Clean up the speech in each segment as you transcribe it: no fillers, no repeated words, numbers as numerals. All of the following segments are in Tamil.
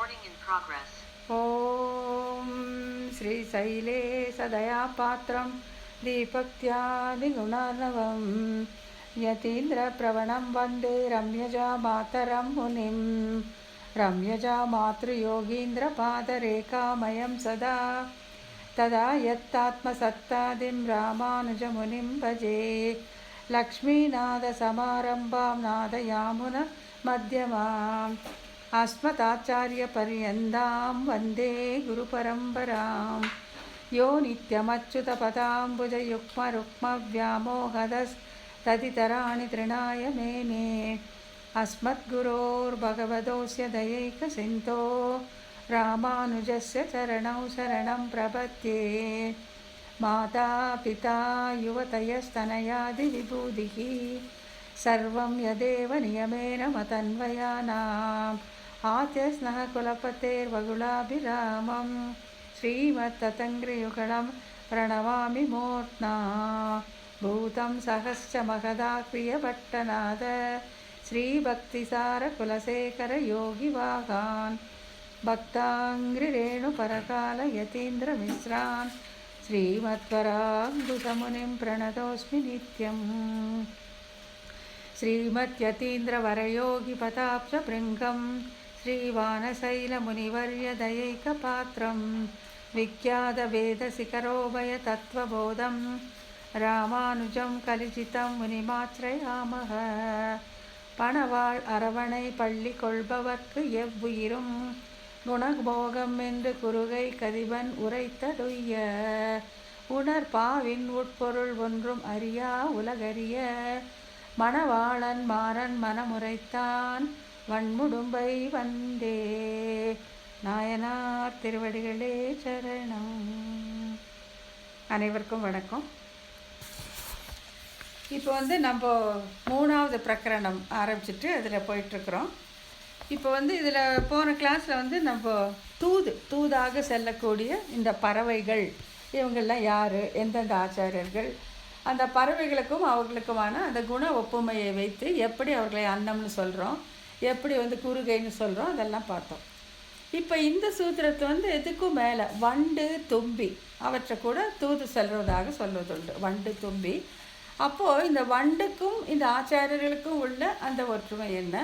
Recording in progress. ॐ श्रीशैले सदयापात्रं दीपक्त्यादिगुणार्णवं यतीन्द्रप्रवणं वन्दे रम्यजामातरं मुनिं रम्यजामातृयोगीन्द्रपादरेखामयं सदा तदा यत्तात्मसत्तादिं रामानुजमुनिं भजे लक्ष्मीनाथसमारम्भां नादयामुनमध्यमाम् अस्मदाचार्यपर्यन्तां वन्दे गुरुपरम्परां यो नित्यमच्युतपदाम्बुजयुग्मरुक्मव्यामोहदस्तदितराणि तृणाय मेने अस्मद्गुरोर्भगवतोऽस्य दयैकसिन्धो रामानुजस्य चरणौ शरणं प्रपद्ये माता पिता युवतयस्तनयादिविभूतिः सर्वं यदेव नियमेन मतन्वयानाम् आद्यस्नः कुलपतेर्वगुलाभिरामं श्रीमत्ततङ्घ्रियुगलं प्रणमामि मूर्ध्ना भूतं सहश्च महदाक्रियभट्टनाद श्रीभक्तिसारकुलशेखरयोगिवाहान् भक्ताङ्घ्रिरेणुपरकालयतीन्द्रमिश्रान् श्रीमत्पराङ्कुशमुनिं प्रणतोऽस्मि नित्यम् श्रीमद्यतीन्द्रवरयोगिपदाब्जभृङ्गं श्रीवानशैलमुनिवर्यदयैकपात्रं विख्यातवेदशिखरोभयतत्त्वबोधं रामानुजं कलिजितं मुनिमाश्रयामः பணவாழ் அரவணை பள்ளி கொள்பவர்க்கு எவ்வுயிரும் குணபோகம் என்று குறுகை கதிபன் உரைத்ததுய்ய உணர்பாவின் உட்பொருள் ஒன்றும் அறியா உலகறிய மணவாளன் மாறன் மனமுரைத்தான் வன்முடும்பை வந்தே. நாயனார் திருவடிகளே சரணம். அனைவருக்கும் வணக்கம். இப்போ நம்ம மூணாவது பிரகரணம் ஆரம்பிச்சுட்டு அதில் போயிட்டுருக்குறோம். இப்போ இதில் போன கிளாஸில் நம்ம தூதாக செல்லக்கூடிய இந்த பறவைகள் இவங்கெல்லாம் யார், எந்தெந்த ஆச்சாரியர்கள், அந்த பறவைகளுக்கும் அவர்களுக்குமான அந்த குண ஒப்புமையை வைத்து எப்படி அவர்களை அன்னம்னு சொல்கிறோம், எப்படி குறுகைன்னு சொல்கிறோம், அதெல்லாம் பார்த்தோம். இப்போ இந்த சூத்திரத்தை எதுக்கும் மேலே வண்டு தும்பி அவற்றை கூட தூது செல்வதாக சொல்வதுண்டு. வண்டு தும்பி. அப்போது இந்த வண்டுக்கும் இந்த ஆச்சாரியர்களுக்கும் உள்ள அந்த ஒற்றுமை என்ன,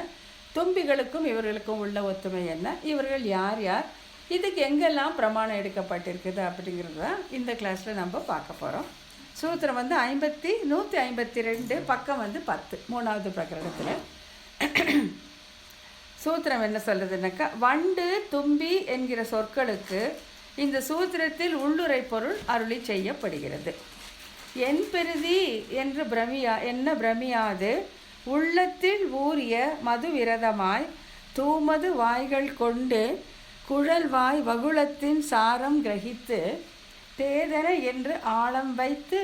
தும்பிகளுக்கும் இவர்களுக்கும் உள்ள ஒற்றுமை என்ன, இவர்கள் யார் யார், இதுக்கு எங்கெல்லாம் பிரமாணம் எடுக்கப்பட்டிருக்குது அப்படிங்கிறது தான் இந்த கிளாஸில் நம்ம பார்க்க போகிறோம். சூத்திரம் 152 பக்கம் 10 மூணாவது பிரகரணத்தில். சூத்திரம் என்ன சொல்லுதுன்னாக்கா, வண்டு தும்பி என்கிற சொற்களுக்கு இந்த சூத்திரத்தில் உள்ளுரை பொருள் அருளி செய்யப்படுகிறது. என் பெருதி என்று பிரமியாது உள்ளத்தில் ஊறிய மது விரதமாய் தூமது வாய்கள் கொண்டு குழல்வாய் வகுளத்தின் சாரம் கிரகித்து தேதன என்று ஆழம் வைத்து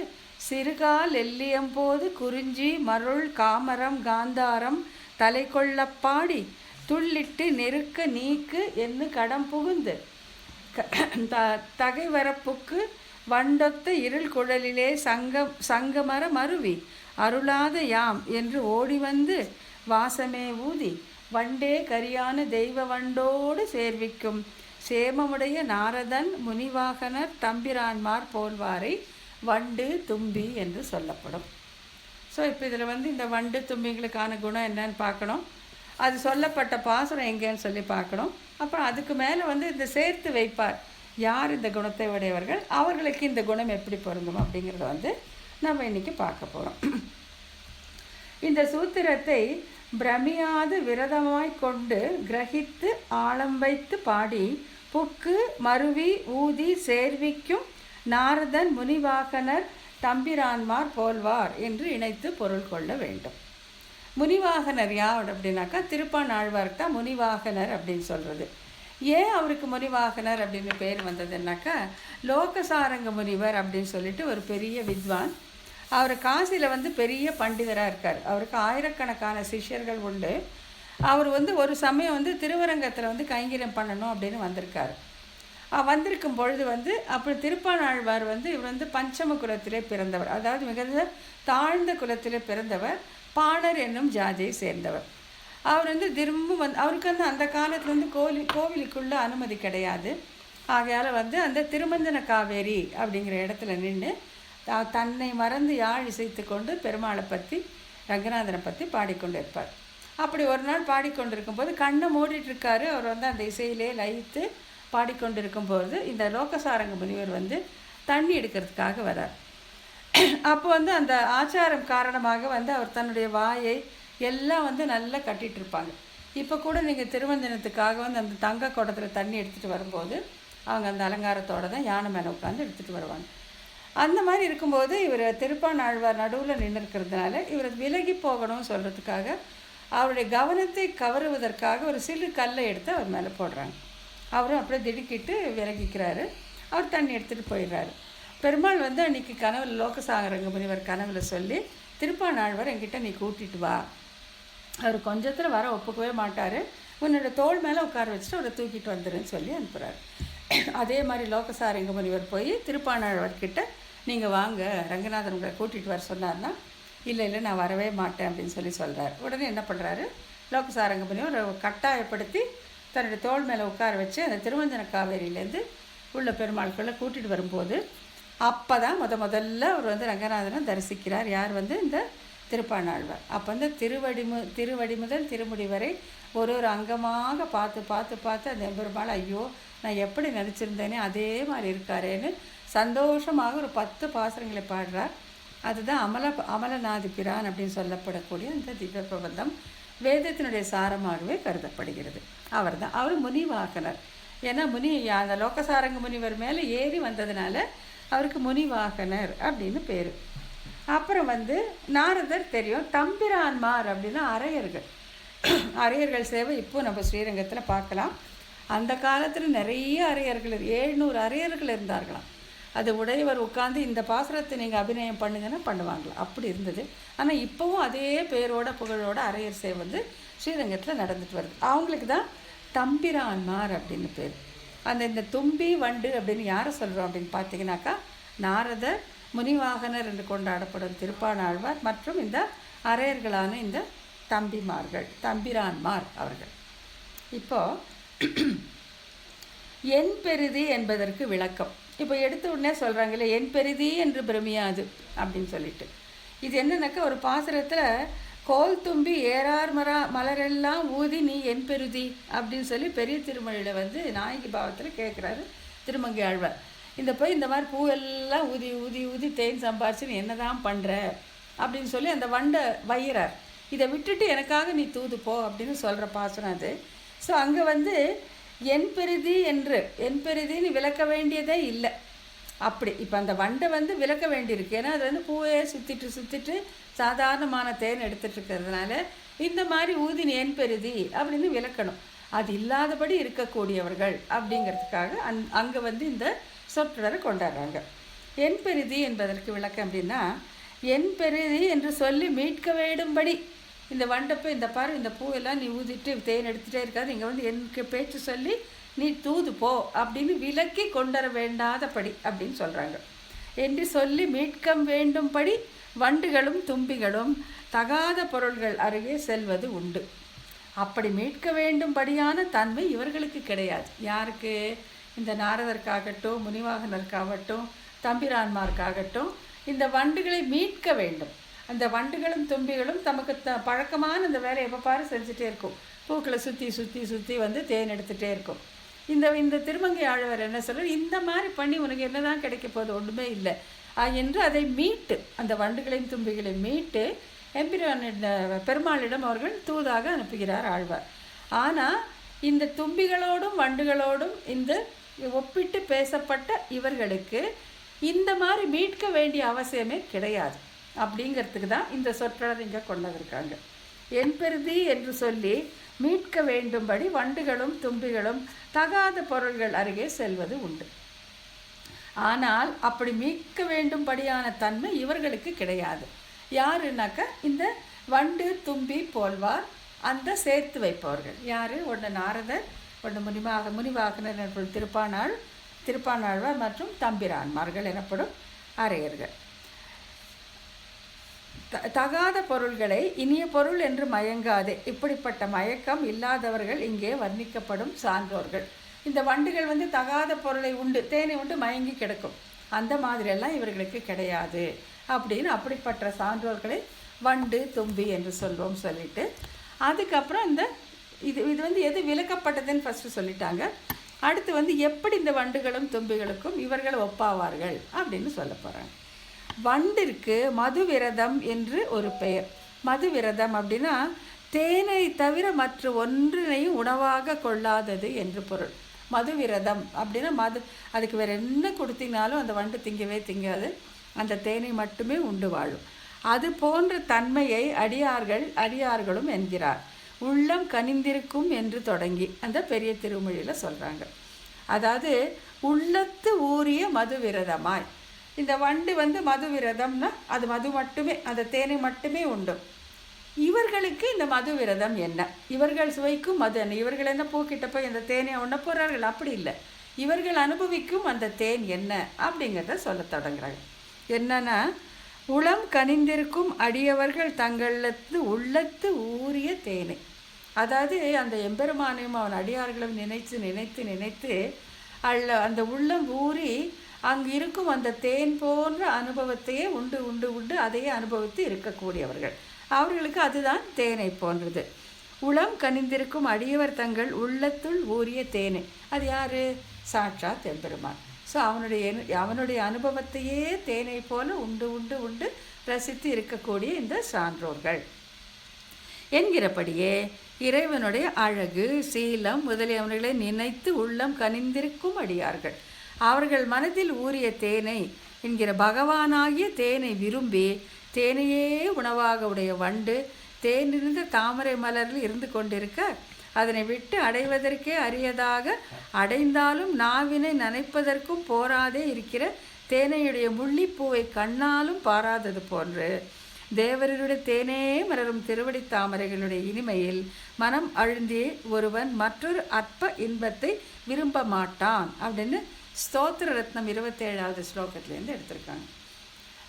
சிறுகால் எல்லியம்போது குறிஞ்சி மருள் காமரம் காந்தாரம் தலை கொள்ளப்பாடி துள்ளிட்டு நெருக்க நீக்கு என்று கடம் புகுந்து தகைவரப்புக்கு வண்டொத்த இருள் குழலிலே சங்கமர மருவி அருளாத யாம் என்று ஓடி வந்து வாசமே ஊதி வண்டே கரியான தெய்வ வண்டோடு சேர்விக்கும் சேமமுடைய நாரதன் முனிவாகனர் தம்பிரான்மார் போல்வாரை வண்டு தும்பி என்று சொல்லப்படும். ஸோ இப்போ இதில் இந்த வண்டு தும்பிகளுக்கான குணம் என்னன்னு பார்க்கணும். அது சொல்லப்பட்ட பாசுரம் எங்கேன்னு சொல்லி பார்க்கணும். அப்புறம் அதுக்கு மேலே இந்த சேர்த்து வைப்பார், யார் இந்த குணத்தை உடையவர்கள், அவர்களுக்கு இந்த குணம் எப்படி பொருந்தும் அப்படிங்கிறத நம்ம இன்றைக்கி பார்க்க போகிறோம். இந்த சூத்திரத்தை பிரமியாது விரதமாய் கொண்டு கிரகித்து ஆழம் வைத்து பாடி புக்கு மருவி ஊதி சேர்விக்கும் நாரதன் முனிவாகனர் தம்பிரான்மார் போல்வார் என்று இணைத்து பொருள் கொள்ள வேண்டும். முனிவாகனர் யார் அப்படின்னாக்கா, திருப்பாணாழ்வார்க்கு தான் முனிவாகனர் அப்படின்னு சொல்கிறது. ஏன் அவருக்கு முனிவாகனர் அப்படின்னு பேர் வந்ததுன்னாக்கா, லோகசாரங்க முனிவர் அப்படின்னு சொல்லிட்டு ஒரு பெரிய வித்வான். அவர் காசியில் பெரிய பண்டிதராக இருக்கார். அவருக்கு ஆயிரக்கணக்கான சிஷ்யர்கள் உண்டு. அவர் ஒரு சமயம் திருவரங்கத்தில் கைங்கரியம் பண்ணணும் அப்படின்னு வந்திருக்கார். வந்திருக்கும் பொழுது அப்படி திருப்பாணாழ்வார் இவர் பஞ்சம குலத்திலே பிறந்தவர், அதாவது மிகுந்த தாழ்ந்த குலத்திலே பிறந்தவர், பாணர் என்னும் ஜாதியை சேர்ந்தவர். அவர் வந்து திரும்ப அவருக்கு வந்து அந்த காலத்தில் வந்து கோவிலுக்குள்ள அனுமதி கிடையாது. ஆகையால் வந்து அந்த திருமஞ்சன காவேரி அப்படிங்கிற இடத்துல நின்று தன்னை மறந்து யாழ் இசைத்து கொண்டு பெருமாளை பற்றி ரங்கநாதனை பற்றி பாடிக்கொண்டு இருப்பார். அப்படி ஒரு நாள் பாடிக்கொண்டிருக்கும் போது கண்ணை மூடிட்டு இருக்காரு. அவர் வந்து அந்த இசையிலே லயித்து பாடிக்கொண்டிருக்கும்போது இந்த லோகசாரங்க முனிவர் வந்து தண்ணி எடுக்கிறதுக்காக வரார். அப்போ வந்து அந்த ஆச்சாரம் காரணமாக வந்து அவர் தன்னுடைய வாயை எல்லாம் வந்து நல்லா கட்டிகிட்டு இருப்பாங்க. இப்போ கூட நீங்கள் திருமஞ்சனத்துக்காக வந்து அந்த தங்க குடத்தில் தண்ணி எடுத்துகிட்டு வரும்போது அவங்க அந்த அலங்காரத்தோடு தான் யானை மேலே உட்காந்து எடுத்துகிட்டு வருவாங்க. அந்த மாதிரி இருக்கும்போது இவர் திருப்பாணாழ்வார் நடுவில் நின்று இருக்கிறதுனால இவர் விலகி போகணும்னு சொல்கிறதுக்காக அவருடைய கவனத்தை கவருவதற்காக ஒரு சிறு கல்லை எடுத்து அவர் மேலே போடுறாங்க. அவரும் அப்படியே திடுக்கிட்டு விலகிக்கிறாரு. அவர் தண்ணி எடுத்துகிட்டு போயிடுறாரு. பெருமாள் வந்து அன்றைக்கி கனவில் லோகசாரங்க முனிவர் கனவில் சொல்லி திருப்பாணாழ்வார் என்கிட்ட நீ கூட்டிகிட்டு வா. அவர் கொஞ்சத்தில் வர ஒப்புக்கவே மாட்டார். உன்னோட தோள் மேலே உட்கார வச்சுட்டு அவரை தூக்கிட்டு வந்துடுன்னு சொல்லி அனுப்புகிறார். அதே மாதிரி லோகசாரங்க முனிவர் போய் திருப்பாணாழ்வார்கிட்ட நீங்கள் வாங்க ரங்கநாதன் உங்களை கூட்டிகிட்டு வர சொன்னார்னா இல்லை நான் வரவே மாட்டேன் அப்படின்னு சொல்கிறார். உடனே என்ன பண்ணுறாரு, லோகசாரங்க முனிவர் கட்டாயப்படுத்தி தன்னுடைய தோள் மேலே உட்கார வச்சு அந்த திருமஞ்சன காவேரியிலேருந்து உள்ள பெருமாளுக்குள்ளே கூட்டிகிட்டு வரும்போது அப்போ தான் முதல்ல அவர் வந்து ரங்கநாதனை தரிசிக்கிறார். யார் வந்து இந்த திருப்பாணாழ்வார். அப்போ வந்து திருவடி முதல் திருமுடி வரை ஒரு அங்கமாக பார்த்து அந்த பெருமாள் ஐயோ நான் எப்படி நினச்சிருந்தேனே அதே மாதிரி இருக்காரேன்னு சந்தோஷமாக ஒரு 10 பாசுரங்களை பாடுறார். அதுதான் அமலநாதி பிரான் அப்படின்னு சொல்லப்படக்கூடிய அந்த திவ்ய பிரபந்தம் வேதத்தினுடைய சாரமாகவே கருதப்படுகிறது. அவர் முனிவாகனர். ஏன்னா அந்த லோகசாரங்க முனிவர் மேலே ஏறி வந்ததுனால அவருக்கு முனிவாகனர் அப்படின்னு பேர். அப்புறம் வந்து நாரதர் தெரியும். தம்பிரான்மார் அப்படின்னா அரையர்கள் சேவை இப்போ நம்ம ஸ்ரீரங்கத்தில் பார்க்கலாம். அந்த காலத்தில் நிறைய அரையர்கள் 700 அரையர்கள் இருந்தார்களாம். அது உடையவர் உட்காந்து இந்த பாசுரத்தை நீங்கள் அபிநயம் பண்ணுங்கன்னா பண்ணுவாங்களாம். அப்படி இருந்தது. ஆனால் இப்போவும் அதே பேரோட புகழோட அரையர் சேவை வந்து ஸ்ரீரங்கத்தில் நடந்துட்டு வருது. அவங்களுக்கு தான் தம்பிரான்மார் அப்படின்னு பேர். இந்த தும்பி வண்டு அப்படின்னு யாரை சொல்கிறோம் அப்படின்னு பார்த்தீங்கன்னாக்கா நாரதர், முனிவாகனர் என்று கொண்டாடப்படும் திருப்பாணாழ்வார் மற்றும் இந்த அரையர்களான இந்த தம்பிரான்மார் அவர்கள். இப்போது என் பெரிதி என்பதற்கு விளக்கம் இப்போ எடுத்த உடனே சொல்கிறாங்களே என் பெரிதி என்று பிரமியாது அப்படின்னு சொல்லிட்டு. இது என்னன்னாக்கா ஒரு பாசுரத்தில் கோல் தும்பி ஏறார் மலரெல்லாம் ஊதி நீ என் பெருதி அப்படின்னு சொல்லி பெரிய திருமொழியில் வந்து நாயகி பாவத்தில் கேட்குறாரு திருமங்கை ஆழ்வார். இந்த மாதிரி பூவெல்லாம் ஊதி ஊதி ஊதி தேன் சம்பாரிச்சு நீ என்ன தான் பண்ணுற அப்படின்னு சொல்லி அந்த வண்டை வையிறார். இதை விட்டுட்டு எனக்காக நீ தூது போ அப்படின்னு சொல்கிற பாசுரம் அது. ஸோ அங்கே வந்து என் பெரிதின்னு விளக்க வேண்டியதே இல்லை. அப்படி இப்போ அந்த வண்டை வந்து விளக்க வேண்டியிருக்கு. ஏன்னா அது வந்து பூவே சுற்றிட்டு சாதாரணமான தேன் எடுத்துகிட்டு இருக்கிறதுனால இந்த மாதிரி ஊதினி என் பெரிதி அப்படின்னு விளக்கணும். அது இல்லாதபடி இருக்கக்கூடியவர்கள் அப்படிங்கிறதுக்காக அங்கே வந்து இந்த சொற்றொடரை கொண்டாடுறாங்க. என் பெரிதி என்பதற்கு விளக்கம் அப்படின்னா என் பெரிதி என்று சொல்லி மீட்க வேண்டும்படி இந்த வண்டப்பை இந்த பூவெல்லாம் நீ ஊதிட்டு தேன் எடுத்துகிட்டே இருக்காது, இங்கே வந்து எனக்கு பேச்சு சொல்லி நீ தூது போ அப்படின்னு விலக்கி கொண்டர வேண்டாதபடி அப்படின்னு சொல்கிறாங்க. என்று சொல்லி மீட்க வேண்டும்படி வண்டுகளும் தும்பிகளும் தகாத பொருள்கள் அருகே செல்வது உண்டு. அப்படி மீட்க வேண்டும்படியான தன்மை இவர்களுக்கு கிடையாது. யாருக்கு? இந்த நாரதற்காகட்டும், முனிவாகனருக்காகட்டும், தம்பிரான்மார்க்காகட்டும் இந்த வண்டுகளை மீட்க வேண்டும். அந்த வண்டுகளும் தும்பிகளும் தமக்கு பழக்கமான இந்த வேலையை எப்போ பாரு செஞ்சுட்டே இருக்கும். பூக்களை சுற்றி வந்து தேன் எடுத்துகிட்டே இருக்கும். இந்த திருமங்கை ஆழ்வார் என்ன சொல்கிறார், இந்த மாதிரி பண்ணி உனக்கு என்ன தான் கிடைக்க போகுது, ஒன்றுமே இல்லை என்று அதை மீட்டு அந்த வண்டுகளையும் தும்பிகளையும் மீட்டு பெருமாளிடம் அவர்கள் தூதாக அனுப்புகிறார் ஆழ்வார். ஆனால் இந்த தும்பிகளோடும் வண்டுகளோடும் இந்த ஒப்பிட்டு பேசப்பட்ட இவர்களுக்கு இந்த மாதிரி மீட்க வேண்டிய அவசியமே கிடையாது அப்படிங்கிறதுக்கு தான் இந்த சொற்றொடர் இங்கே கொண்டு வந்திருக்காங்க. என் பெரிதி என்று சொல்லி மீட்க வேண்டும்படி வண்டுகளும் தும்பிகளும் தகாத பொருள்கள் அருகே செல்வது உண்டு. ஆனால் அப்படி மீட்க வேண்டும்படியான தன்மை இவர்களுக்கு கிடையாது. யாருன்னாக்க இந்த வண்டு தும்பி போல்வார் அந்த சேர்த்து வைப்பவர்கள். யார்? ஒன்று நாரதர், ஒன்று முனிவாகனர் எனப்படும் திருப்பாணாழ்வார் மற்றும் தம்பிரான்மார்கள் எனப்படும் அரையர்கள். தகாத பொருள்களை இனிய பொருள் என்று மயங்காதே. இப்படிப்பட்ட மயக்கம் இல்லாதவர்கள் இங்கே வர்ணிக்கப்படும் சான்றோர்கள். இந்த வண்டுகள் வந்து தகாத பொருளை உண்டு, தேனை உண்டு மயங்கி கிடக்கும். அந்த மாதிரியெல்லாம் இவர்களுக்கு கிடையாது அப்படின்னு அப்படிப்பட்ட சான்றோர்களை வண்டு தும்பி என்று சொல்வோம் சொல்லிட்டு, அதுக்கப்புறம் இந்த இது இது வந்து எது விலக்கப்பட்டதுன்னு ஃபஸ்ட்டு சொல்லிட்டாங்க. அடுத்து வந்து எப்படி இந்த வண்டுகளும் தும்பிகளுக்கும் இவர்கள் ஒப்பாவார்கள் அப்படின்னு சொல்ல போகிறாங்க. வண்டிற்கு மதுவிரதம் என்று ஒரு பெயர். மதுவிரதம் அப்படின்னா தேனை தவிர மற்ற ஒன்றினையும் உணவாக கொள்ளாதது என்று பொருள். மதுவிரதம் அப்படின்னா அதுக்கு வேறு என்ன கொடுத்தீங்கனாலும் அந்த வண்டு திங்கவே திங்காது, அந்த தேனை மட்டுமே உண்டு வாழும். அது போன்ற தன்மையை அடியார்களும் என்கிறார். உள்ளம் கனிந்திருக்கும் என்று தொடங்கி அந்த பெரிய திருமொழியில் சொல்கிறாங்க. அதாவது உள்ளத்து ஊறிய மதுவிரதமாய். இந்த வண்டு வந்து மதுவிரதம்னா அது மது மட்டுமே, அந்த தேனை மட்டுமே உண்டு. இவர்களுக்கு இந்த மதுவிரதம் என்ன? இவர்கள் சுவைக்கும் மது என்ன? இவர்கள் என்ன பூக்கிட்ட போய் இந்த தேனை உண்ண போகிறார்கள்? அப்படி இல்லை. இவர்கள் அனுபவிக்கும் அந்த தேன் என்ன அப்படிங்கிறத சொல்ல தொடங்குறாங்க. என்னன்னா, உளம் கனிந்திருக்கும் அடியவர்கள் தங்களது உள்ளத்து ஊறிய தேனை. அதாவது அந்த எம்பெருமானையும் அவன் அடியார்களும் நினைத்து நினைத்து நினைத்து அந்த உள்ளம் ஊறி அங்கு இருக்கும் அந்த தேன் போன்ற அனுபவத்தையே உண்டு உண்டு உண்டு அதையே அனுபவித்து இருக்கக்கூடியவர்கள். அவர்களுக்கு அதுதான் தேனை போன்றது. உளம் கனிந்திருக்கும் அடியவர் தங்கள் உள்ளத்துள் ஊறிய தேனை. அது யார்? சாட்சாத் எம்பெருமான். ஸோ அவனுடைய அனுபவத்தையே தேனை போல உண்டு உண்டு உண்டு ரசித்து இருக்கக்கூடிய இந்த சான்றோர்கள் என்கிறபடியே இறைவனுடைய அழகு சீலம் முதலியவர்களை நினைத்து உள்ளம் கனிந்திருக்கும் அடியார்கள். அவர்கள் மனதில் ஊறிய தேனை என்கிற பகவானாகிய தேனை விரும்பி தேனையே உணவாக உடைய வண்டு தேனிருந்த தாமரை மலரில் இருந்து கொண்டிருக்க அதனை விட்டு அடைவதற்கே அரியதாக அடைந்தாலும் நாவினை நனைப்பதற்கும் போராதே இருக்கிற தேனையுடைய முள்ளிப்பூவை கண்ணாலும் பாராதது போன்று தேவருடைய தேனே மலரும் திருவடி தாமரைகளுடைய இனிமையில் மனம் அழுந்தே ஒருவன் மற்றொரு அற்ப இன்பத்தை விரும்ப மாட்டான் அப்படின்னு ஸ்தோத்திர ரத்னம் 27வது ஸ்லோகத்திலேருந்து எடுத்திருக்காங்க.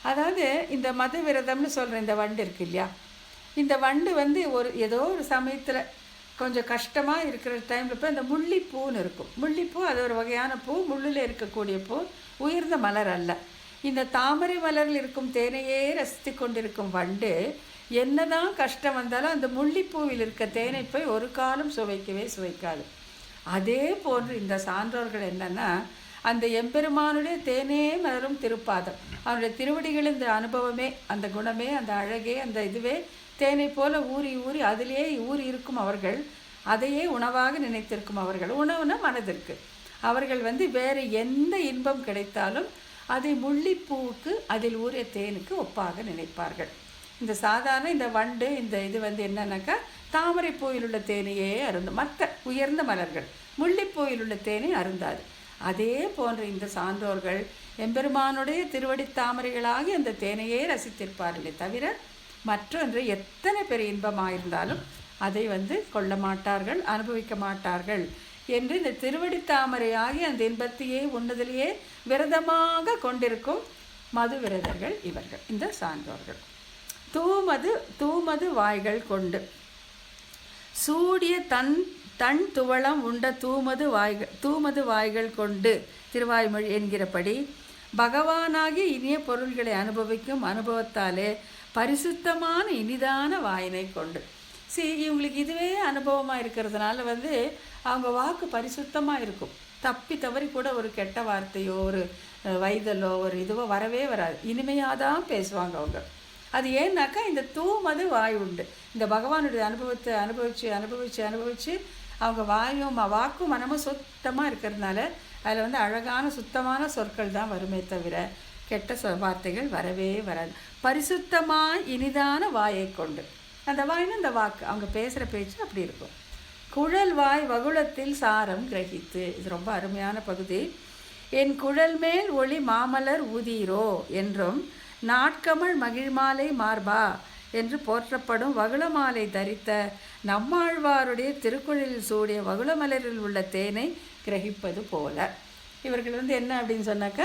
அதாவது இந்த மது விரதம்னு சொல்கிற இந்த வண்டு இருக்கு இல்லையா, இந்த வண்டு வந்து ஏதோ ஒரு சமயத்தில் கொஞ்சம் கஷ்டமாக இருக்கிற டைமில் போய் அந்த முள்ளிப்பூன்னு இருக்கும். முள்ளிப்பூ அது ஒரு வகையான பூ, முள்ளில் இருக்கக்கூடிய பூ, உயர்ந்த மலர் அல்ல. இந்த தாமரை மலரில் இருக்கும் தேனையே ரசித்து கொண்டிருக்கும் வண்டு என்னதான் கஷ்டம் வந்தாலும் அந்த முள்ளிப்பூவில் இருக்க தேனை போய் ஒரு காலம் சுவைக்காது. அதே போன்று இந்த சான்றோர்கள் என்னென்னா, அந்த எம்பெருமானுடைய தேனே மலரும் திருப்பாதம், அவனுடைய திருவடிகள் இந்த அனுபவமே, அந்த குணமே, அந்த அழகே, அந்த இதுவே தேனை போல ஊறி ஊறி அதிலே ஊறி இருக்கும் அவர்கள், அதையே உணவாக நினைத்திருக்கும் அவர்கள். உணவுனா மனதிற்கு அவர்கள் வந்து வேறு எந்த இன்பம் கிடைத்தாலும் அதை முள்ளிப்பூவுக்கு அதில் ஊறிய தேனுக்கு ஒப்பாக நினைப்பார்கள். இந்த சாதாரண இந்த வண்டு இந்த இது வந்து என்னன்னாக்கா தாமரை பூவில் உள்ள தேனையே அருந்தும். மற்ற உயர்ந்த மலர்கள் முள்ளிப்பூவில் உள்ள தேனை அருந்தாது. அதே போன்ற இந்த சான்றோர்கள் எம்பெருமானுடைய திருவடி தாமரைகளாகி அந்த தேனையே ரசித்திருப்பார்களே தவிர மற்றொன்று எத்தனை பெரிய இன்பமாயிருந்தாலும் அதை வந்து கொள்ள மாட்டார்கள், அனுபவிக்க மாட்டார்கள் என்று இந்த திருவடி தாமரையாகி அந்த இன்பத்தையே உன்னதிலேயே விரதமாக கொண்டிருக்கும் மது விரதர்கள் இவர்கள், இந்த சான்றோர்கள். தூமது வாய்கள் கொண்டு சூடிய தன் துவளம் உண்ட தூமது வாய்கள் கொண்டு திருவாய்மொழி என்கிறபடி பகவானாகிய இனிய பொருள்களை அனுபவிக்கும் அனுபவத்தாலே பரிசுத்தமான இனிதான வாயினை கொண்டு. இவங்களுக்கு இதுவே அனுபவமாக இருக்கிறதுனால வந்து அவங்க வாக்கு பரிசுத்தமாக இருக்கும். தப்பி தவறி கூட ஒரு கெட்ட வார்த்தையோ ஒரு வைதலோ ஒரு இதுவோ வரவே வராது. இனிமையாக தான் பேசுவாங்க அவங்க. அது ஏன்னாக்கா இந்த தூமது வாய் உண்டு. இந்த பகவானுடைய அனுபவத்தை அனுபவித்து அவங்க வாக்கும் மனமும் சுத்தமாக இருக்கிறதுனால அதில் வந்து அழகான சுத்தமான சொற்கள் தான் வருமே தவிர கெட்ட வார்த்தைகள் வரவே வராது. பரிசுத்தமாக இனிதான வாயை கொண்டு, அந்த வாய்னா அந்த வாக்கு, அவங்க பேசுகிற பேச்சு அப்படி இருக்கும். குழல் வாய் வகுளத்தில் சாரம் கிரகித்து, இது ரொம்ப அருமையான பகுதி. என் குழல் மேல் ஒளி மாமலர் ஊதீரோ என்றும் நாட்கமழ் மகிழ்மாலை மார்பா என்று போற்றப்படும் வகுளமாலை தரித்த நம்மாழ்வாருடைய திருக்குழலில் சூடிய வகுளமலரில் உள்ள தேனை கிரகிப்பது போல. இவர்கள் வந்து என்ன அப்படின்னு சொன்னாக்க,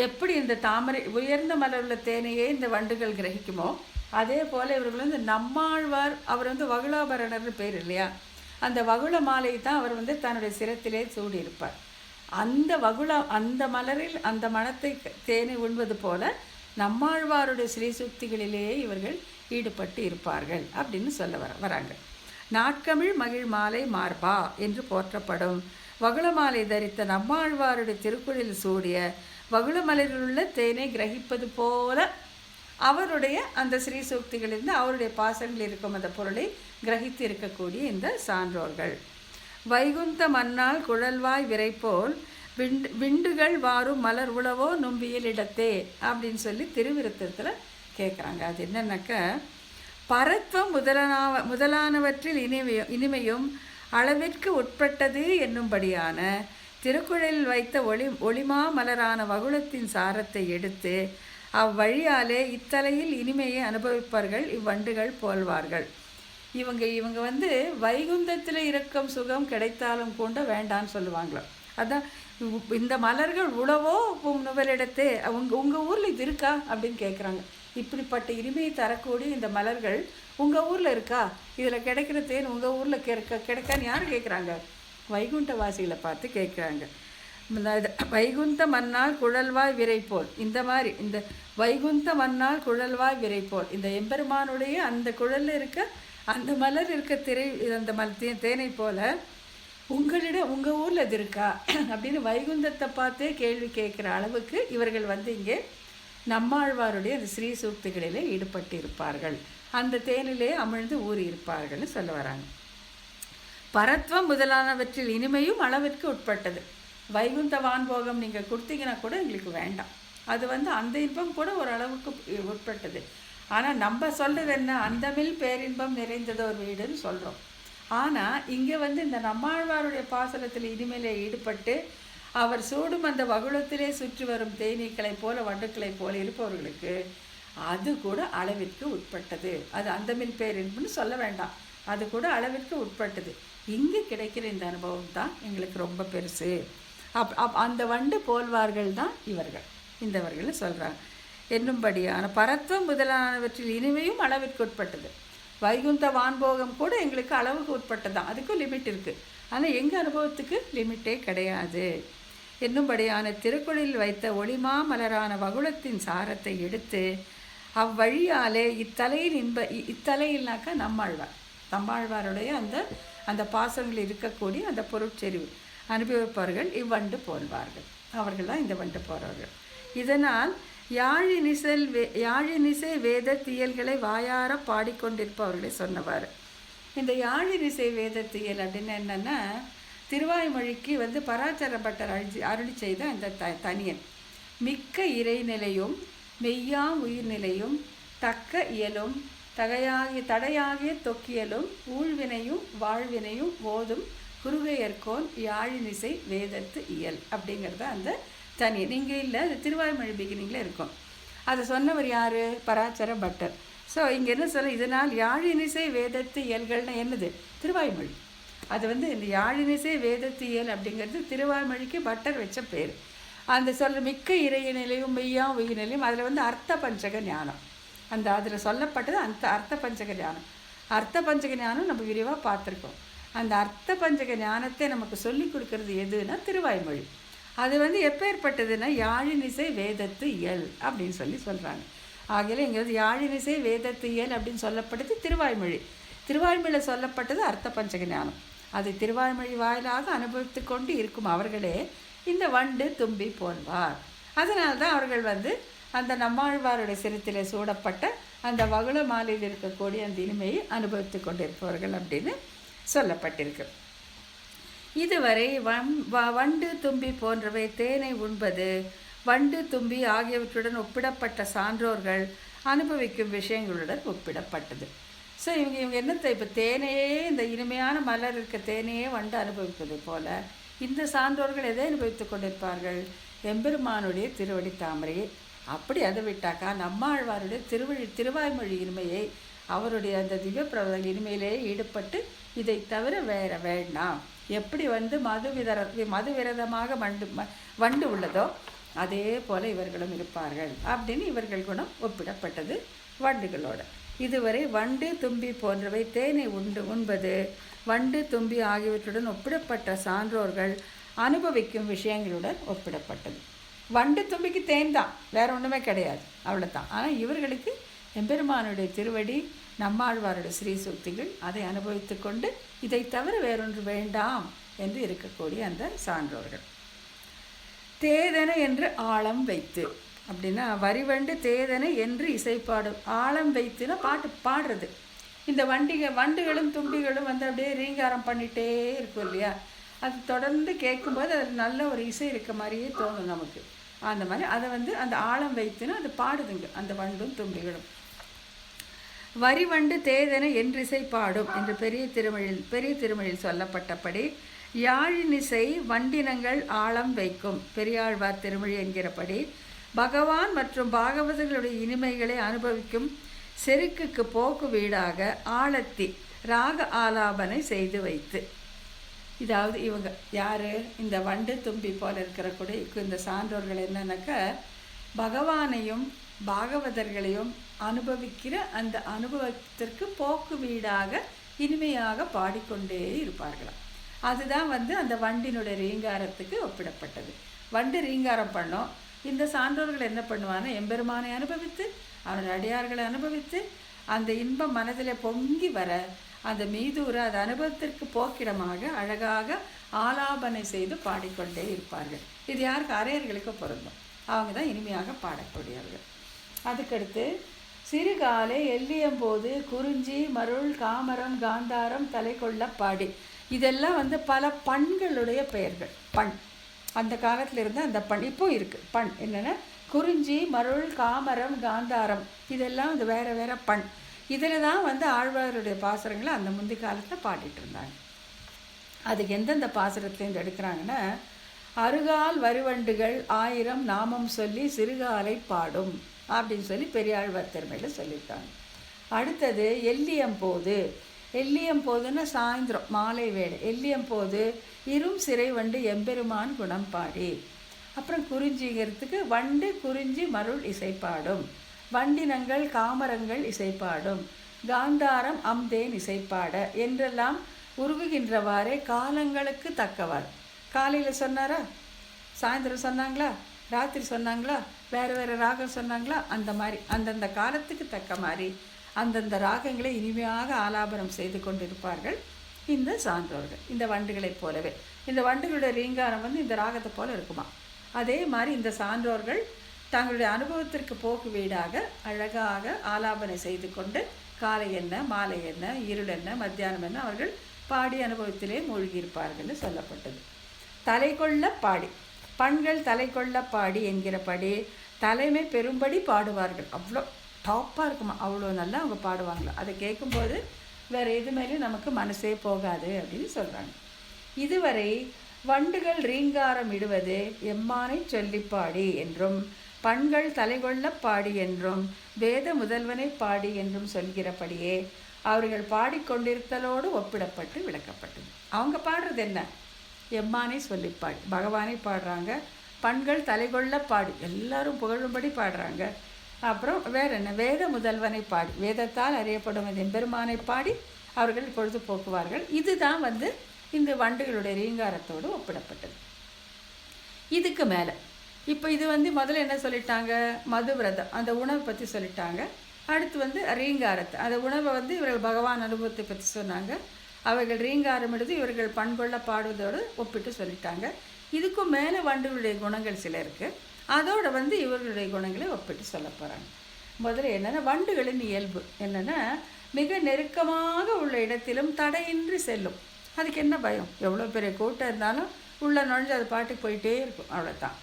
எப்படி இந்த தாமரை உயர்ந்த மலருள்ள தேனையே இந்த வண்டுகள் கிரகிக்குமோ, அதே போல் இவர்கள் வந்து நம்மாழ்வார், அவர் வந்து வகுளாபரணர்னு பேர் இல்லையா, அந்த வகுள மாலை தான் அவர் வந்து தன்னுடைய சிரத்திலே சூடியிருப்பார். அந்த மலரில் அந்த மனத்தை தேனை உண்பது போல நம்மாழ்வாருடைய ஸ்ரீசுக்திகளிலேயே இவர்கள் ஈடுபட்டு இருப்பார்கள் அப்படின்னு சொல்ல வராங்க. நாட்கமிழ் மகிழ் மாலை மார்பா என்று போற்றப்படும் வகுள மாலை தரித்த நம்மாழ்வாருடைய திருக்குறளில் சூடிய வகுள மலரில் உள்ள தேனை கிரகிப்பது போல அவருடைய அந்த ஸ்ரீசூக்திகளிலிருந்து அவருடைய பாசங்களில் இருக்கும் அந்த பொருளை கிரகித்து இருக்கக்கூடிய இந்த சான்றோர்கள். வைகுந்த மன்னால் குழல்வாய் விரைப்போல் விண்டுகள் வாரும் மலர் உளவோ நும்பியல் இடத்தே அப்படின்னு சொல்லி திருவிருத்தத்தில் கேட்குறாங்க. அது என்னன்னாக்க, பரத்வம் முதலானவற்றில் இனிமையும் அளவிற்கு உட்பட்டது என்னும்படியான திருக்குறளில் வைத்த ஒளிமா மலரான வகுளத்தின் சாரத்தை எடுத்து அவ்வழியாலே இத்தலையில் இனிமையை அனுபவிப்பார்கள் இவ்வண்டுகள் போல்வார்கள். இவங்க வந்து வைகுந்தத்தில் இருக்கும் சுகம் கிடைத்தாலும் கூட வேண்டான்னு சொல்லுவாங்களோ. அதான் இந்த மலர்கள் உழவோ நுவலிடத்தே உங்கள் ஊரில் இது இருக்கா அப்படின்னு கேட்குறாங்க. இப்படிப்பட்ட இனிமையை தரக்கூடிய இந்த மலர்கள் உங்கள் ஊரில் இருக்கா, இதில் கிடைக்கிற தேன் உங்கள் ஊரில் கிடைக்கான்னு யார் கேட்குறாங்க? வைகுண்ட வாசிகளை பார்த்து கேட்குறாங்க. வைகுந்த மன்னால் குழல்வாய் விரைப்போல், இந்த மாதிரி இந்த வைகுந்த மன்னால் குழல்வாய் விரைப்போல், இந்த எம்பெருமானுடைய அந்த குழலில் இருக்க அந்த மலர் இருக்க அந்த தேனை போல உங்கள் ஊரில் இது இருக்கா அப்படின்னு வைகுந்தத்தை பார்த்தே கேள்வி கேட்குற அளவுக்கு இவர்கள் வந்து இங்கே நம்மாழ்வாருடைய அந்த ஸ்ரீ சூக்திகளிலே ஈடுபட்டு இருப்பார்கள், அந்த தேனிலே அமிழ்ந்து ஊறி இருப்பார்கள்னு சொல்ல வராங்க. பரத்வம் முதலானவற்றில் இனிமையும் அளவிற்கு உட்பட்டது. வைகுந்த வான்போகம் நீங்கள் கொடுத்தீங்கன்னா கூட எங்களுக்கு வேண்டாம், அது வந்து அந்த இன்பம் கூட ஒரு அளவுக்கு உட்பட்டது. ஆனால் நம்ம சொல்கிறது என்ன, அந்தமில் பேரின்பம் நிறைந்தது ஒரு வீடுன்னு சொல்கிறோம். ஆனால் இங்கே வந்து இந்த நம்மாழ்வாருடைய பாசனத்தில் இனிமேலே ஈடுபட்டு அவர் சூடும் அந்த வகுளத்திலே சுற்றி வரும் தேனீக்களை போல வண்டுக்களை போல இருப்பவர்களுக்கு அது கூட அளவிற்கு உட்பட்டது. அது அந்தமில் பேரின்பம்னு சொல்ல வேண்டாம், அது கூட அளவிற்கு உட்பட்டது. இங்கே கிடைக்கிற இந்த அனுபவம் தான் எங்களுக்கு ரொம்ப பெருசு. அந்த வண்டு போல்வார்கள் தான் இந்தவர்கள் சொல்கிறாங்க. என்னும்படியான பரத்வம் முதலானவற்றில் இனிமையும் அளவிற்கு உட்பட்டது. வைகுந்த வான்போகம் கூட எங்களுக்கு அளவுக்கு உட்பட்டது தான், அதுக்கும் லிமிட் இருக்குது. ஆனால் எங்கள் அனுபவத்துக்கு லிமிட்டே கிடையாது. என்னும்படியான திருக்குறளில் வைத்த ஒளிமா மலரான வகுளத்தின் சாரத்தை எடுத்து அவ்வழியாலே இத்தலையில்னாக்கா நம்மாழ்வாருடைய அந்த பாசங்களில் இருக்கக்கூடிய அந்த பொருட்செறிவு அனுபவிப்பார்கள் இவ்வண்டு போல்வார்கள். அவர்கள் தான் இந்த வண்டு போகிறவர்கள். இதனால் யாழினிசை வேத தியல்களை வாயார பாடிக்கொண்டிருப்பவர்களை சொன்னவாறு. இந்த யாழினிசை வேத தியல் அப்படின்னு என்னென்னா, திருவாய்மொழிக்கு வந்து பராசர பட்டர் அருளி செய்த அந்த தனியன் மிக்க இறைநிலையும் மெய்யாம் உயிர்நிலையும் தக்க இயலும் தடையாகிய தொக்கியலும் ஊழ்வினையும் வாழ்வினையும் ஓதும் குருகையர்கோன் யாழினிசை வேதத்து இயல் அப்படிங்கிறத அந்த தனியன். நீங்கள் இல்லை, அது திருவாய்மொழி பிகினிங்கில் இருக்கும். அதை சொன்னவர் யார்? பராசர பட்டர். ஸோ இங்கே என்ன சொல்ல, இதனால் யாழினிசை வேதத்து இயல்கள்னு என்னது? திருவாய்மொழி. அது வந்து இந்த யாழினிசை வேதத்து இயல் அப்படிங்கிறது திருவாய்மொழிக்கு பட்டர் வச்ச பேர். அந்த மிக்க இறைநிலையும் மெய்யாம் உயிர்நிலையும் அதில் வந்து அர்த்த பஞ்சக ஞானம், அதில் சொல்லப்பட்டது அந்த அர்த்த பஞ்சக ஞானம். அர்த்த பஞ்சக ஞானம் நம்ம விரிவாக பார்த்துருக்கோம். அந்த அர்த்த பஞ்சக ஞானத்தை நமக்கு சொல்லி கொடுக்கறது எதுன்னா திருவாய்மொழி. அது வந்து எப்பேற்பட்டதுன்னா யாழினிசை வேதத்து இயல் அப்படின்னு சொல்கிறாங்க. ஆகையில இங்கே வந்து யாழினிசை வேதத்து இயல் அப்படின்னு சொல்லப்பட்டது திருவாய்மொழி. திருவாய்மொழியில் சொல்லப்பட்டது அர்த்த பஞ்சக ஞானம். அது திருவாய்மொழி வாயிலாக அனுபவித்து கொண்டு இருக்கும் அவர்களே இந்த வண்டு தும்பி போல்வார். அதனால்தான் அவர்கள் வந்து அந்த நம்மாழ்வாருடைய சிரத்திலே சூடப்பட்ட அந்த வகுள மாலையில் இருக்கக்கூடிய அந்த இனிமையை அனுபவித்து கொண்டிருப்பவர்கள் அப்படின்னு சொல்லப்பட்டிருக்கு. இதுவரை வண்டு தும்பி போன்றவை தேனை உண்பது, வண்டு தும்பி ஆகியவற்றுடன் ஒப்பிடப்பட்ட சான்றோர்கள் அனுபவிக்கும் விஷயங்களுடன் ஒப்பிடப்பட்டது. ஸோ இவங்க என்னத்தை இப்போ தேனையே, இந்த இனிமையான மலர் இருக்க தேனையே வண்டு அனுபவிப்பது போல இந்த சான்றோர்கள் எதை அனுபவித்து கொண்டிருப்பார்கள்? எம்பெருமானுடைய திருவடி தாமரையை. அப்படி அதை விட்டாக்கா நம்மாழ்வாருடைய திருவாய்மொழி இனிமையை, அவருடைய அந்த திவ்ய பிரபல இனிமையிலே ஈடுபட்டு இதை தவிர வேற வேண்டாம். எப்படி வந்து மது விரதமாக வண்டு உள்ளதோ அதே போல் இவர்களும் இருப்பார்கள் அப்படின்னு இவர்கள் குணம் ஒப்பிடப்பட்டது வண்டுகளோட. இதுவரை வண்டு தும்பி போன்றவை தேனை உண்பது, வண்டு தும்பி ஆகியவற்றுடன் ஒப்பிடப்பட்ட சான்றோர்கள் அனுபவிக்கும் விஷயங்களுடன் ஒப்பிடப்பட்டது. வண்டு தும்பிக்கு தேன் தான், வேற ஒன்றுமே கிடையாது, அவ்வளோதான். ஆனால் இவர்களுக்கு எம்பெருமானுடைய திருவடி, நம்மாழ்வாருடைய ஸ்ரீ சுக்திகள், அதை அனுபவித்து கொண்டு இதை தவிர வேறொன்று வேண்டாம் என்று இருக்கக்கூடிய அந்த சான்றோர்கள். தேதன என்று ஆழம் வைத்து அப்படின்னா, வரிவண்டு தேதன என்று இசைப்பாடும். ஆழம் வைத்துன்னா பாட்டு பாடுறது. இந்த வண்டுகளும் தும்பிகளும் வந்து அப்படியே ரீங்காரம் பண்ணிகிட்டே இருக்கும் இல்லையா, அது தொடர்ந்து கேட்கும்போது அதில் நல்ல ஒரு இசை இருக்க மாதிரியே தோணும் நமக்கு. அந்த மாதிரி அதை வந்து அந்த ஆழம் வைத்துன்னு அது பாடுதுங்க அந்த வண்டும் தும்பிகளும். வரிவண்டு தேதன என்று இசை பாடும் என்று பெரிய திருமொழியில் சொல்லப்பட்டபடி யாழினிசை வண்டினங்கள் ஆழம் வைக்கும் பெரியாழ்வார் திருமொழி என்கிறபடி பகவான் மற்றும் பாகவதர்களுடைய இனிமைகளை அனுபவிக்கும் செருக்குக்கு போக்கு வீடாக ஆழத்தி ராக ஆலாபனை செய்து வைத்து. இதாவது இவங்க யார், இந்த வண்டு தும்பி போல் இருக்கிற கூட இந்த சான்றோர்கள் என்னன்னாக்கா, பகவானையும் பாகவதர்களையும் அனுபவிக்கிற அந்த அனுபவத்திற்கு போக்கு வீடாக இனிமையாக பாடிக்கொண்டே இருப்பார்களாம். அதுதான் வந்து அந்த வண்டினுடைய ரீங்காரத்துக்கு ஒப்பிடப்பட்டது. வண்டு ரீங்காரம் பண்ணோம். இந்த சான்றோர்கள் என்ன பண்ணுவாங்க, எம்பெருமானை அனுபவித்து அவனுடைய அடியார்களை அனுபவித்து அந்த இன்பம் மனதில் பொங்கி வர அந்த மீதூர அது அனுபவத்திற்கு போக்கிடமாக அழகாக ஆலாபனை செய்து பாடிக்கொண்டே இருப்பார்கள். இது யாருக்கு, அரையர்களுக்கு பொருந்தும். அவங்க தான் இனிமையாக பாடக்கூடியவர்கள். அதுக்கடுத்து சிறுகாலை எல்லியம்போது குறிஞ்சி மருள் காமரம் காந்தாரம் தலை கொள்ள பாடி. இதெல்லாம் வந்து பல பண்களுடைய பெயர்கள். பண் அந்த காலத்தில் இருந்த அந்த பண் இப்போ இருக்குது. பண் என்னென்னா குறிஞ்சி மருள் காமரம் காந்தாரம், இதெல்லாம் வந்து வேறு வேறு பண். இதில் தான் வந்து ஆழ்வாருடைய பாசுரங்களை அந்த முந்தி காலத்தில் பாடிட்டு இருந்தாங்க. அதுக்கு எந்தெந்த பாசுரத்துலேருந்து எடுக்கிறாங்கன்னா, அருகால் வருவண்டுகள் 1000 நாமம் சொல்லி சிறுகாலை பாடும் அப்படின்னு சொல்லி பெரியாழ்வார் திருமையில் சொல்லியிருக்காங்க. அடுத்தது எல்லியம்போது. எல்லியம்போதுன்னா சாயந்தரம் மாலை வேலை. எல்லியம்போது இரும் சிறை வண்டு எம்பெருமான் குணம் பாடி. அப்புறம் குறிஞ்சிங்கிறதுக்கு வண்டு குறிஞ்சி மருள் இசைப்பாடும், வண்டினங்கள் காமரங்கள் இசைப்பாடும், காந்தாரம் அம்தேன் இசைப்பாட என்றெல்லாம் உருகுகின்றவாறே காலங்களுக்கு தக்கவாறு. காலையில் சொன்னாரா, சாயந்தரம் சொன்னாங்களா, ராத்திரி சொன்னாங்களா, வேறு வேறு ராகம் சொன்னாங்களா, அந்த மாதிரி அந்தந்த காலத்துக்கு தக்க மாதிரி அந்தந்த ராகங்களை இனிமையாக ஆலாபனம் செய்து கொண்டிருப்பார்கள் இந்த சான்றோர்கள். இந்த வண்டுகளைப் போலவே இந்த வண்டுகளுடைய ரீங்காரம் வந்து இந்த ராகத்தை போல இருக்குமா. அதே மாதிரி இந்த சான்றோர்கள் தங்களுடைய அனுபவத்திற்கு போக்கு வீடாக அழகாக ஆலாபனை செய்து கொண்டு காலை என்ன மாலை என்ன இருள் என்ன மத்தியானம் என்ன அவர்கள் பாடி அனுபவத்திலே மூழ்கியிருப்பார்கள் சொல்லப்பட்டது. தலை கொள்ள பாடி, பண்கள் தலை கொள்ள பாடி என்கிறபடி தலைமை பெரும்படி பாடுவார்கள். அவ்வளோ டாப்பாக இருக்குமா, அவ்வளோ நல்லா அவங்க பாடுவாங்களா. அதை கேட்கும்போது வேறு எது மேலேயும் நமக்கு மனசே போகாது அப்படின்னு சொல்கிறாங்க. இதுவரை வண்டுகள் ரீங்காரம் இடுவது எம்மானை சொல்லி பாடி என்றும் பண்கள் தலைகொள்ள பாடி என்றும் வேத முதல்வனை பாடி என்றும் சொல்கிறபடியே அவர்கள் பாடிக்கொண்டிருத்தலோடு ஒப்பிடப்பட்டு விளக்கப்பட்டது. அவங்க பாடுறது என்ன, எம்மானை சொல்லிப்பாடி பகவானை பாடுறாங்க. பண்கள் தலைகொள்ள பாடி எல்லாரும் புகழும்படி பாடுறாங்க. அப்புறம் வேற என்ன, வேத முதல்வனை பாடி வேதத்தால் அறியப்படும் எம்பெருமானை பாடி அவர்கள் பொழுது போக்குவார்கள். இதுதான் வந்து இந்த வண்டுகளுடைய ரீங்காரத்தோடு ஒப்பிடப்பட்டது. இதுக்கு மேலே இப்போ இது வந்து முதல்ல என்ன சொல்லிட்டாங்க, மதுவிரதம் அந்த உணவை பற்றி சொல்லிட்டாங்க. அடுத்து வந்து ரீங்காரத்தை அந்த உணவை வந்து இவர்கள் பகவான் அனுபவத்தை பற்றி சொன்னாங்க. அவர்கள் ரீங்காரம் எடுத்து இவர்கள் பண்கொள்ள பாடுவதோடு ஒப்பிட்டு சொல்லிட்டாங்க. இதுக்கும் மேலே வண்டுகளுடைய குணங்கள் சில இருக்குது, அதோடு வந்து இவர்களுடைய குணங்களை ஒப்பிட்டு சொல்ல போகிறாங்க. முதல்ல என்னென்னா, வண்டுகளின் இயல்பு என்னென்னா, மிக நெருக்கமாக உள்ள இடத்திலும் தடையின்றி செல்லும். அதுக்கு என்ன பயம், எவ்வளோ பெரிய கூட்டம் இருந்தாலும் உள்ளே நுழைஞ்சு அது பாட்டுக்கு போயிட்டே இருக்கும், அவ்வளோதான்.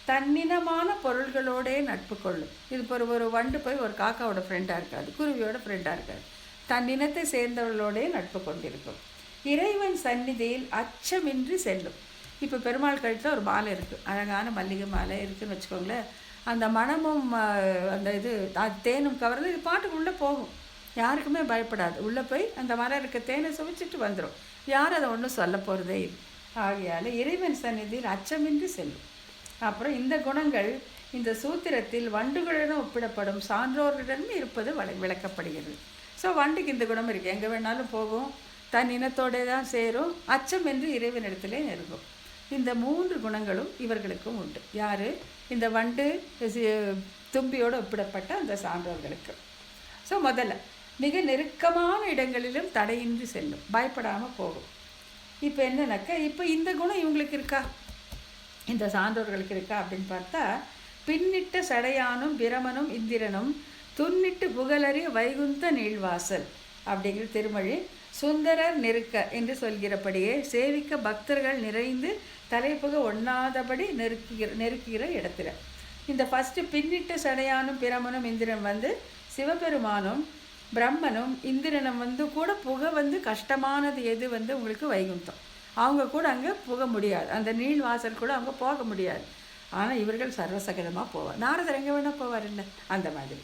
தன்னினமான பொருள்களோடே நட்பு கொள்ளும். இது ஒரு வண்டு போய் ஒரு காக்காவோட ஃப்ரெண்டாக இருக்காது, குருவியோட ஃப்ரெண்டாக இருக்காது, தன்னினத்தை சேர்ந்தவர்களோடே நட்பு கொண்டிருக்கும். இறைவன் சந்நிதியில் அச்சமின்றி செல்லும். இப்போ பெருமாள் கழுத்தில் ஒரு மாலை இருக்குது, அழகான மல்லிகை மாலை இருக்குதுன்னு வச்சுக்கோங்களேன். அந்த மணமும் அந்த இது தேனும் கவர்ந்து இது பாட்டுக்கு உள்ளே போகும், யாருக்குமே பயப்படாது. உள்ளே போய் அந்த மரம் இருக்க தேனை சுவைச்சிட்டு வந்துடும், யாரும் அதை ஒன்றும் சொல்ல போகிறதே இல்லை. ஆகையால் இறைவன் சந்நிதியில் அச்சமின்றி செல்லும். அப்புறம் இந்த குணங்கள் இந்த சூத்திரத்தில் வண்டுகளுடன் ஒப்பிடப்படும் சான்றோர்களிடம் இருப்பது விளக்கப்படுகிறது. ஸோ வண்டுக்கு இந்த குணம் இருக்குது, எங்கே வேணாலும் போகும், தன் இனத்தோடே தான் சேரும், அச்சம் என்று இறைவனிடத்திலே நெருங்கும். இந்த 3 குணங்களும் இவர்களுக்கும் உண்டு. யார்? இந்த வண்டு தும்பியோடு ஒப்பிடப்பட்ட அந்த சான்றோர்களுக்கு. ஸோ முதல்ல மிக நெருக்கமான இடங்களிலும் தடையின்றி செல்லும், பயப்படாமல் போகும். இப்போ என்னன்னாக்கா, இப்போ இந்த குணம் இவங்களுக்கு இருக்கா, இந்த சான்றோர்களுக்கு இருக்கா அப்படின்னு பார்த்தா, பின்னிட்ட சடையானும் பிரமனும் இந்திரனும் துன்னிட்டு புகழறிய வைகுந்த நீள்வாசல் அப்படிங்கிற திருமொழி சுந்தரர் நெருக்க என்று சொல்கிறபடியே சேவிக்க பக்தர்கள் நிறைந்து தலைப்புக ஒண்ணாதபடி நெருக்குகிற இடத்துல இந்த ஃபஸ்ட்டு பின்னிட்ட சடையானும் பிரமனும் இந்திரன் வந்து சிவபெருமானும் பிரம்மனும் இந்திரனும் வந்து கூட புகை வந்து கஷ்டமானது எது வந்து உங்களுக்கு வைகுந்தம். அவங்க கூட அங்கே புக முடியாது, அந்த நீள்வாசல் கூட அவங்க போக முடியாது. ஆனால் இவர்கள் சர்வசகதமாக போவார். நாரதர் எங்கே வேணால் போவார் இல்லை, அந்த மாதிரி.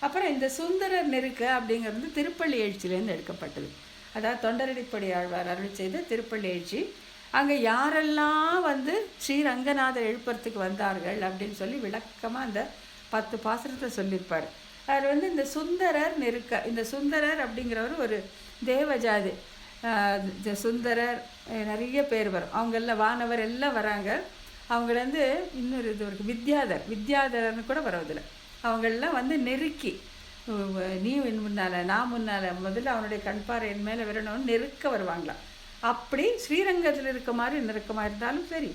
அப்புறம் இந்த சுந்தரர் நெருக்க அப்படிங்கிறது திருப்பள்ளி எழுச்சியிலேருந்து எடுக்கப்பட்டது. அதாவது தொண்டரடிப்படி ஆழ்வார் அருள் செய்த திருப்பள்ளி எழுச்சி. அங்கே யாரெல்லாம் வந்து ஸ்ரீரங்கநாதர் எழுப்புறதுக்கு வந்தார்கள் அப்படின்னு சொல்லி விளக்கமாக அந்த 10 பாசுரத்தை சொல்லியிருப்பார். அவர் வந்து இந்த சுந்தரர் நெருக்க, இந்த சுந்தரர் அப்படிங்கிறவர் ஒரு தேவஜாதி. சுந்தரர் நிறைய பேர் வரும், அவங்கள வானவர் எல்லாம் வராங்க. அவங்கள இன்னொரு இது இருக்குது, வித்யாதரன்னு கூட வர்றதில்லை. அவங்களெலாம் வந்து நெருக்கி, நீ முன்னால் நான் முன்னால், முதல்ல அவனுடைய கண்பாறை என் மேலே விரணும்னு நெருக்க வருவாங்களாம். அப்படி ஸ்ரீரங்கத்தில் இருக்க மாதிரி நெருக்கமாக இருந்தாலும் சரி,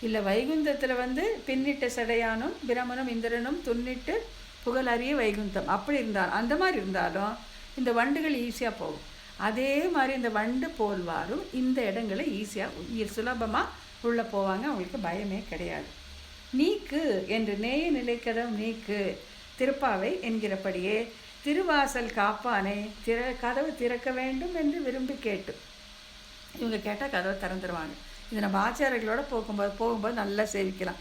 இல்லை வைகுந்தத்தில் வந்து பின்னிட்ட சடையானும் பிரமனும் இந்திரனும் துன்னிட்டு புகழறிய வைகுந்தம் அப்படி இருந்தாலும், அந்த மாதிரி இருந்தாலும் இந்த வண்டுகள் ஈஸியாக போகும். அதே மாதிரி இந்த வண்டு போல்வாரும் இந்த இடங்களை ஈஸியாக சுலபமாக உள்ளே போவாங்க, அவங்களுக்கு பயமே கிடையாது. நீக்கு என்று நேய நிலைக்கதம் நீக்கு திருப்பாவை என்கிறபடியே திருவாசல் காப்பானை கதவு திறக்க வேண்டும் என்று விரும்பி கேட்டு, இவங்க கேட்டால் கதவை திறந்துருவாங்க. இது நம்ம ஆச்சாரியர்களோடு போகும்போது நல்லா சேவிக்கலாம்.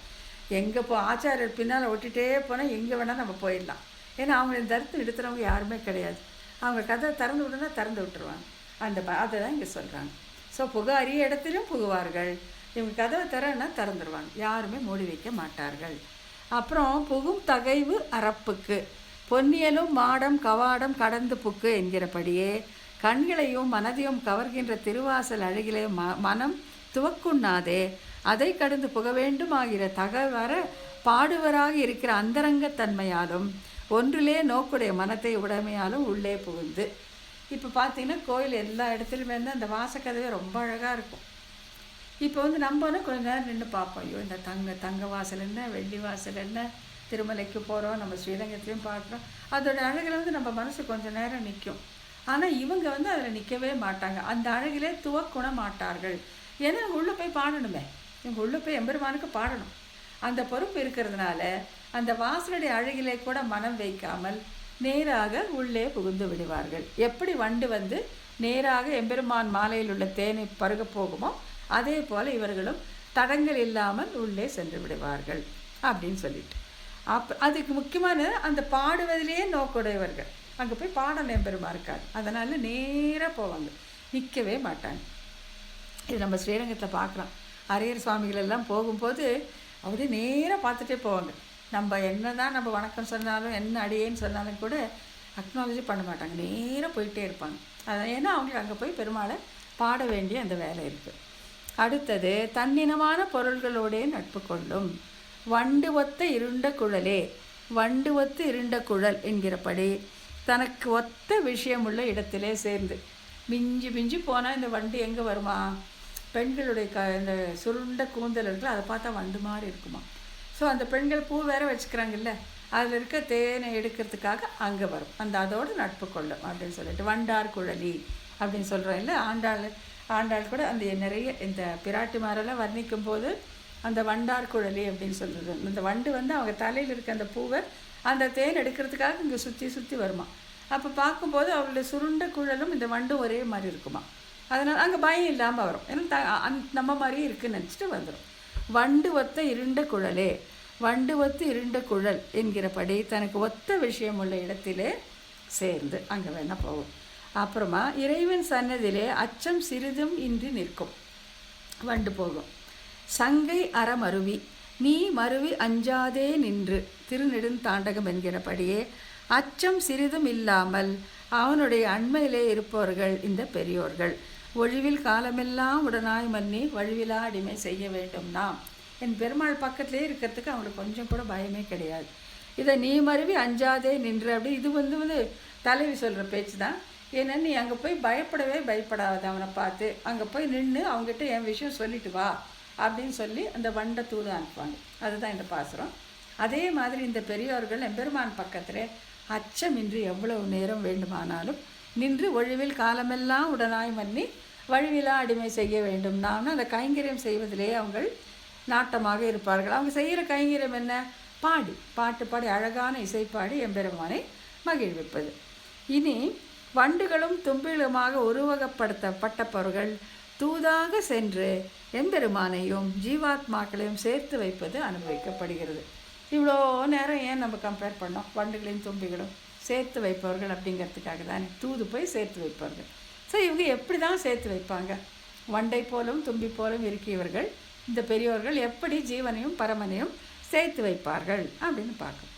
எங்கே ஆச்சாரியர் பின்னால் ஒட்டிகிட்டே போனால் எங்கே வேணால் நம்ம போயிடலாம். ஏன்னா அவங்கள தரித்து எடுத்துகிறவங்க யாருமே கிடையாது. அவங்க கதவை திறந்து விடுனா திறந்து விட்டுருவாங்க. அதை தான் இங்கே சொல்கிறாங்க. ஸோ புகாரிய இடத்திலும் புகுவார்கள், இவங்க கதவை திறன்னா திறந்துடுவாங்க, யாருமே மூடி வைக்க மாட்டார்கள். அப்புறம் புகும் தகைவு அறப்புக்கு பொன்னியலும் மாடம் கவாடம் கடந்து புக்கு என்கிறபடியே கண்களையும் மனதையும் கவர்கின்ற திருவாசல் அழகிலே மனம் துவக்குண்ணாதே அதை கடந்து புக வேண்டும் ஆகிற தகவர பாடுவராக இருக்கிற அந்தரங்கத்தன்மையாலும் ஒன்றிலே நோக்குடைய மனத்தை உடைமையாலும் உள்ளே புகுந்து. இப்போ பார்த்தீங்கன்னா கோயில் எல்லா இடத்துலையுமே வந்து அந்த வாசக்கதவே ரொம்ப அழகாக இருக்கும். இப்போ வந்து நம்ம கொஞ்சம் நேரம் நின்று பார்ப்போம், ஐயோ இந்த தங்க வாசல் என்ன, வெள்ளி வாசல் என்ன, திருமலைக்கு போகிறோம், நம்ம ஸ்ரீரங்கத்தையும் பார்க்குறோம், அதோட அழகில் வந்து நம்ம மனசு கொஞ்சம் நேரம் நிற்கும். ஆனால் இவங்க வந்து அதில் நிற்கவே மாட்டாங்க, அந்த அழகிலே துவக்குண மாட்டார்கள். ஏன்னா இவங்க உள்ளே போய் பாடணுமே, இவங்க உள்ளே போய் எம்பெருமானுக்கு பாடணும். அந்த பொறுப்பு இருக்கிறதுனால அந்த வாசலுடைய அழகிலே கூட மனம் வைக்காமல் நேராக உள்ளே புகுந்து விடுவார்கள். எப்படி வண்டு வந்து நேராக எம்பெருமான் மாலையில் உள்ள தேனை பருக போகுமோ அதே போல் இவர்களும் தடங்கள் இல்லாமல் உள்ளே சென்று விடுவார்கள் அப்படின்னு சொல்லிட்டு, அதுக்கு முக்கியமான அந்த பாடுவதிலேயே நோக்குடையவர்கள். அங்கே போய் பாடணும் எம்பெருமான் இருக்காது, அதனால் நேராக போவாங்க, நிற்கவே மாட்டாங்க. இது நம்ம ஸ்ரீரங்கத்தில் பார்க்கலாம். அரியர் சுவாமிகள் எல்லாம் போகும்போது அப்படியே நேராக பார்த்துட்டே போவாங்க. நம்ம என்ன தான் நம்ம வணக்கம் சொன்னாலும் என்ன அடியேன்னு சொன்னாலும் கூட அக்னாலஜி பண்ண மாட்டாங்க, நேராக போயிட்டே இருப்பாங்க. ஏன்னா அவங்களுக்கு அங்கே போய் பெருமாளை பாட வேண்டிய அந்த வேலை இருக்குது. அடுத்தது தன்னினமான பொருள்களோடே நட்பு கொள்ளும் வண்டு ஒத்த இருண்ட குழலே, வண்டு ஒத்து இருண்ட குழல் என்கிறபடி தனக்கு ஒத்த விஷயமுள்ள இடத்திலே சேர்ந்து மிஞ்சி போனால் இந்த வண்டு எங்கே வருமா, பெண்களுடைய இந்த சுருண்ட கூந்தல் இருக்குல்ல அதை பார்த்தா வண்டு மாதிரி இருக்குமா. ஸோ அந்த பெண்கள் பூ வேற வச்சுக்கிறாங்கல்ல, அதில் இருக்க தேனை எடுக்கிறதுக்காக அங்கே வரும், அதோடு நட்பு கொள்ளும் அப்படின்னு சொல்லிட்டு வண்டார் குழலி அப்படின்னு சொல்கிறோம் இல்லை. ஆண்டாள் கூட அந்த நிறைய இந்த பிராட்டிமாரெல்லாம் வர்ணிக்கும் போது அந்த வண்டார் குழலி அப்படின்னு சொல்கிறது. இந்த வண்டு வந்து அவங்க தலையில் இருக்க அந்த பூவை அந்த தேன் எடுக்கிறதுக்காக இங்கே சுற்றி வருமா. அப்போ பார்க்கும்போது அவளுடைய சுருண்ட குழலும் இந்த வண்டும் ஒரே மாதிரி இருக்குமா. அதனால் அங்கே பயம் இல்லாமல் வரும், ஏன்னா நம்ம மாதிரியே இருக்குன்னு நினச்சிட்டு வந்துடும். வண்டு ஒத்த இருண்ட குழலே, வண்டு ஒத்து இருண்ட குழல் என்கிறபடி தனக்கு ஒத்த விஷயம் உள்ள இடத்திலே சேர்ந்து அங்கே வேணால் போகும். அப்புறமா இறைவன் சன்னதியிலே அச்சம் சிறிதும் இன்றி நிற்கும் வண்டு போகும். சங்கை அறமருவி நீ மருவி அஞ்சாதே நின்று திருநெடுந்தாண்டகம் என்கிறபடியே அச்சம் சிறிதும் இல்லாமல் அவனுடைய அண்மையிலே இருப்பவர்கள் இந்த பெரியோர்கள். ஒழிவில் காலமெல்லாம் உடனாய் மன்னி வழுவிலா அடிமை செய்ய வேண்டும் நாம். என் பெருமாள் பக்கத்திலே இருக்கிறதுக்கு அவங்களுக்கு கொஞ்சம் கூட பயமே கிடையாது. இதை நீ மருவி அஞ்சாதே நின்று அப்படி இது வந்து தலைவி சொல்கிற பேச்சு தான். ஏன்னா நீ அங்கே போய் பயப்படவே பயப்படாத, அவனை பார்த்து அங்கே போய் நின்று அவங்ககிட்ட என் விஷயம் சொல்லிட்டு வா அப்படின்னு சொல்லி அந்த வண்டை தூது அனுப்புவாங்க. அதுதான் இந்த பாசுரம். அதே மாதிரி இந்த பெரியோர்கள் எம்பெருமான் பக்கத்தில் அச்சமின்றி எவ்வளவு நேரம் வேண்டுமானாலும் நின்று ஒழிவில் காலமெல்லாம் உடனாய் மன்னி வழுவிலா அடிமை செய்ய வேண்டும் நாம்னு அந்த கைங்கரியம் செய்வதிலே அவங்க நாட்டமாக இருப்பார்கள். அவங்க செய்கிற கைங்கரியம் என்ன? பாட்டு பாடி அழகான இசைப்பாடி எம்பெருமானை மகிழ்விப்பது. இனி வண்டுகளும் தும்பிகளுமாக உருவகப்படுத்தப்பட்டவர்கள் தூதாக சென்று எம்பெருமானையும் ஜீவாத்மாக்களையும் சேர்த்து வைப்பது அனுபவிக்கப்படுகிறது. இவ்வளோ நேரம் ஏன் நம்ம கம்பேர் பண்ணோம்? வண்டுகளையும் தும்பிகளும் சேர்த்து வைப்பவர்கள் அப்படிங்கிறதுக்காக தானே தூது போய் சேர்த்து வைப்பவர்கள். ஸோ இவங்க எப்படி தான் சேர்த்து வைப்பாங்க? வண்டை போலும் தும்பி போலும் இருக்கியவர்கள் இந்த பெரியோர்கள் எப்படி ஜீவனையும் பரமனையும் சேர்த்து வைப்பார்கள் அப்படின்னு பார்க்கணும்.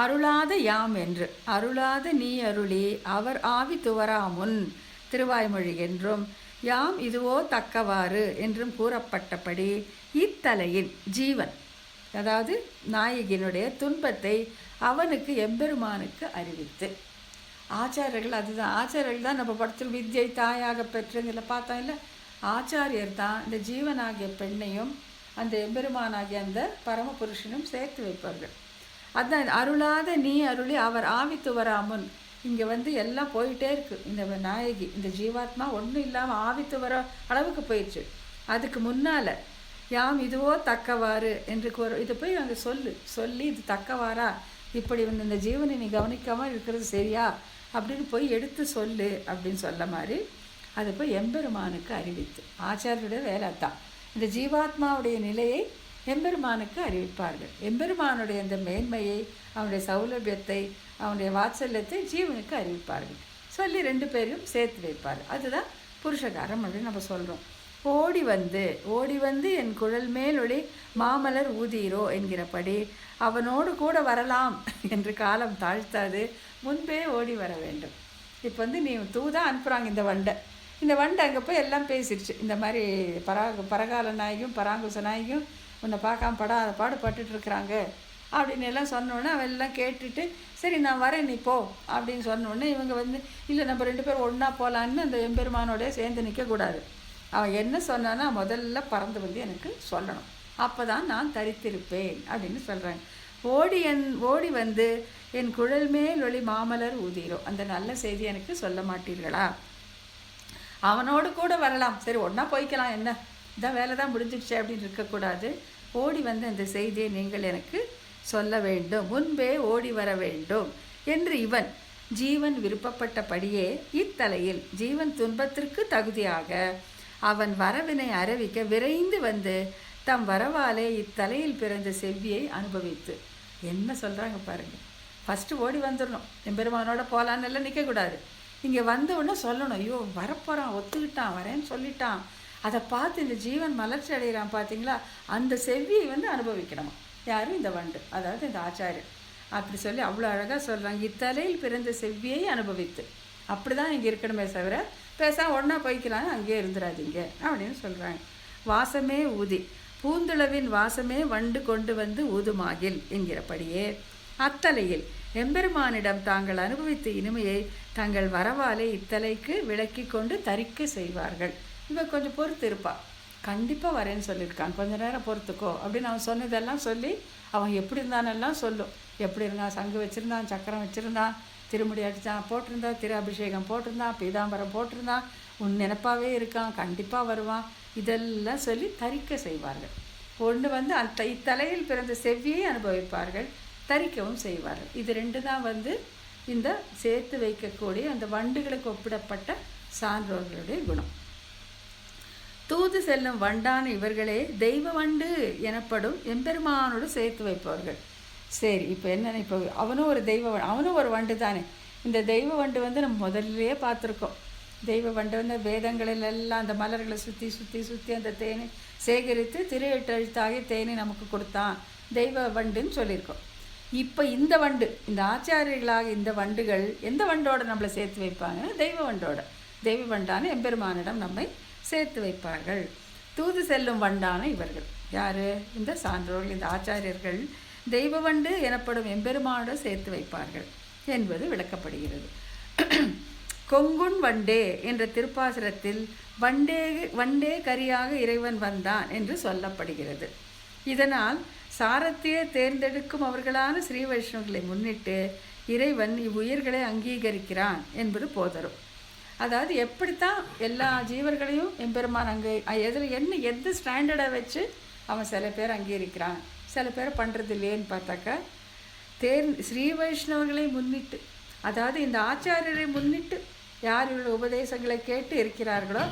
அருளாத யாம் என்று அருளாத நீ அருளி அவர் ஆவி துவராமுன் திருவாய்மொழி என்றும் யாம் இதுவோ தக்கவாறு என்றும் கூறப்பட்டபடி இத்தலையின் ஜீவன், அதாவது நாயகியினுடைய துன்பத்தை அவனுக்கு எம்பெருமானுக்கு அறிவித்து ஆச்சாரியர்கள், அதுதான் ஆச்சாரியர்கள் தான் நம்ம படத்தில் வித்யை தாயாக பெற்றதில் பார்த்தோம் இல்லை, ஆச்சாரியர் தான் இந்த ஜீவனாகிய பெண்ணையும் அந்த எம்பெருமானாகிய அந்த பரமபுருஷனும் சேர்த்து வைப்பார்கள். அதுதான் அருளாத நீ அருளி அவர் ஆவித்து வராமுன். இங்கே எல்லாம் போயிட்டே இருக்குது. இந்த நாயகி இந்த ஜீவாத்மா ஒன்றும் இல்லாமல் ஆவித்து வர அளவுக்கு போயிடுச்சு. அதுக்கு முன்னால் யாம் இதுவோ தக்கவாறு என்று இதை போய் அங்கே சொல்லி இது தக்கவாரா, இப்படி இந்த ஜீவனை நீ கவனிக்காமல் இருக்கிறது சரியா அப்படின்னு போய் எடுத்து சொல்லு அப்படின்னு சொல்ல மாதிரி அதை போய் எம்பெருமானுக்கு அறிவித்து ஆச்சாரியருடைய வேலை தான். இந்த ஜீவாத்மாவுடைய நிலையை எம்பெருமானுக்கு அறிவிப்பார்கள். எம்பெருமானுடைய அந்த மேன்மையை, அவனுடைய சௌலபியத்தை, அவனுடைய வாத்சல்யத்தை ஜீவனுக்கு அறிவிப்பார்கள். சொல்லி ரெண்டு பேரையும் சேர்த்து வைப்பார். அதுதான் புருஷகாரம் அப்படின்னு நம்ம சொல்கிறோம். ஓடி வந்து என் குழல் மேல் ஒளி மாமலர் ஊதீரோ என்கிறபடி அவனோடு கூட வரலாம் என்று காலம் தாழ்த்தாது முன்பே ஓடி வர வேண்டும். இப்போ நீ தூதான் அனுப்புகிறாங்க இந்த வண்டை அங்கே போய் எல்லாம் பேசிடுச்சு. இந்த மாதிரி பரகால நாயகியும் பராங்குச நாயகியும் உன்னை பார்க்காம பாடுபட்டுருக்குறாங்க அப்படின்னு எல்லாம் சொன்னோன்னே அவன் எல்லாம் கேட்டுட்டு சரி நான் வரேன் நீ போ அப்படின்னு சொன்னோடனே இவங்க இல்லை நம்ம ரெண்டு பேரும் ஒன்றா போகலான்னு அந்த எம்பெருமானோட சேர்ந்து நிற்கக்கூடாது. அவன் என்ன சொன்னான்னா முதல்ல பறந்து எனக்கு சொல்லணும், அப்போ தான் நான் தரித்திருப்பேன் அப்படின்னு சொல்கிறாங்க. ஓடி வந்து என் குழல் மேல் ஒளி மாமலர் ஊதீரோ, அந்த நல்ல செய்தி எனக்கு சொல்ல மாட்டீர்களா? அவனோடு கூட வரலாம், சரி ஒன்றா போய்க்கலாம், என்ன இதான் வேலை தான் முடிஞ்சிடுச்சு அப்படின்னு இருக்கக்கூடாது. ஓடி அந்த செய்தியை நீங்கள் எனக்கு சொல்ல வேண்டும், முன்பே ஓடி வர வேண்டும் என்று இவன் ஜீவன் விருப்பப்பட்டபடியே இத்தலையில் ஜீவன் துன்பத்திற்கு தகுதியாக அவன் வரவினை அறிவிக்க விரைந்து தம் வரவாலே இத்தலையில் பிறந்த செவ்வியை அனுபவித்து. என்ன சொல்கிறாங்க பாருங்கள். ஃபஸ்ட்டு ஓடி வந்துடணும், எம்பெருமானோட போகலான்னு எல்லாம் நிற்கக்கூடாது. இங்கே உடனே சொல்லணும், ஐயோ வரப்போகிறான், ஒத்துக்கிட்டான், வரேன்னு சொல்லிட்டான், அதை பார்த்து இந்த ஜீவன் மலர்ச்சி அடைகிறான் பார்த்தீங்களா, அந்த செவ்வியை அனுபவிக்கணுமா யாரும் இந்த வண்டு, அதாவது இந்த ஆச்சாரியர் அப்படி சொல்லி அவ்வளோ அழகாக சொல்கிறாங்க. இத்தலையில் பிறந்த செவ்வியை அனுபவித்து, அப்படி தான் இங்கே இருக்கணுமே தவிர பேசாமல் ஒன்றா போய்க்கலாம் அங்கேயே இருந்துடாதீங்க அப்படின்னு சொல்கிறாங்க. வாசமே ஊதி பூந்துளவின் வாசமே வண்டு கொண்டு ஊதுமாகில் என்கிறபடியே அத்தலையில் எம்பெருமானிடம் தாங்கள் அனுபவித்த இனிமையை தங்கள் வரவாலே இத்தலைக்கு விளக்கி கொண்டு தரிக்க செய்வார்கள். இவன் கொஞ்சம் பொறுத்து இருப்பாள், கண்டிப்பாக வரேன்னு சொல்லியிருக்கான், கொஞ்சம் நேரம் பொறுத்துக்கோ அப்படின்னு அவன் சொன்னதெல்லாம் சொல்லி அவன் எப்படி இருந்தானெல்லாம் சொல்லும். எப்படி இருந்தான், சங்கு வச்சுருந்தான், சக்கரம் வச்சுருந்தான், திருமுடி அடித்தான், போட்டிருந்தான், திரு அபிஷேகம் போட்டிருந்தான், பீதாம்பரம் போட்டிருந்தான், உன் நினப்பாகவே இருக்கான், கண்டிப்பாக வருவான், இதெல்லாம் சொல்லி தரிக்க செய்வார்கள். ஒன்று அந்த இத்தலையில் பிறந்த செவ்வியை அனுபவிப்பார்கள், தரிக்கவும் செய்வார்கள். இது ரெண்டு தான் இந்த சேர்த்து வைக்கக்கூடிய அந்த வண்டுகளுக்கு ஒப்பிடப்பட்ட சான்றோர்களுடைய குணம். தூது செல்லும் வண்டான இவர்களே தெய்வ வண்டு எனப்படும் எம்பெருமானோடு சேர்த்து வைப்பவர்கள். சரி, இப்போ என்னென்ன, இப்போ அவனும் ஒரு அவனும் ஒரு வண்டு தானே. இந்த தெய்வ வண்டு நம்ம முதல்லையே பார்த்துருக்கோம். தெய்வ வண்டு வந்து வேதங்களிலெல்லாம் அந்த மலர்களை சுற்றி சுற்றி சுற்றி அந்த தேனை சேகரித்து திருஎட்டெழுத்தாகி தேனை நமக்கு கொடுத்தான், தெய்வ வண்டுன்னு சொல்லியிருக்கோம். இப்போ இந்த வண்டு, இந்த ஆச்சாரியர்களாக இந்த வண்டுகள் எந்த வண்டோட நம்மளை சேர்த்து வைப்பாங்கன்னா தெய்வ வண்டோட, தெய்வ வண்டான எம்பெருமானிடம் நம்மை சேர்த்து வைப்பார்கள். தூது செல்லும் வண்டான இவர்கள் யார்? இந்த சான்றோர்கள், இந்த ஆச்சாரியர்கள் தெய்வ வண்டு எனப்படும் எம்பெருமானோட சேர்த்து வைப்பார்கள் என்பது விளக்கப்படுகிறது. கொங்குண் வண்டே என்ற திருப்பாசுரத்தில் வண்டே கரியாக இறைவன் வந்தான் என்று சொல்லப்படுகிறது. இதனால் சாரத்தையே தேர்ந்தெடுக்கும் அவர்களான ஸ்ரீ வைஷ்ணவர்களை முன்னிட்டு இறைவன் இவ்வுயிர்களை அங்கீகரிக்கிறான் என்பது போதரும். அதாவது எப்படித்தான் எல்லா ஜீவர்களையும் எம்பெருமான் அங்கே எந்த ஸ்டாண்டர்டை வச்சு அவன் சில பேர் அங்கீகரிக்கிறான், சில பேர் பண்ணுறது இல்லையேன்னு பார்த்தாக்கா, ஸ்ரீ வைஷ்ணவர்களை முன்னிட்டு, அதாவது இந்த ஆச்சாரியரை முன்னிட்டு யார் இவருடைய உபதேசங்களை கேட்டு இருக்கிறார்களோ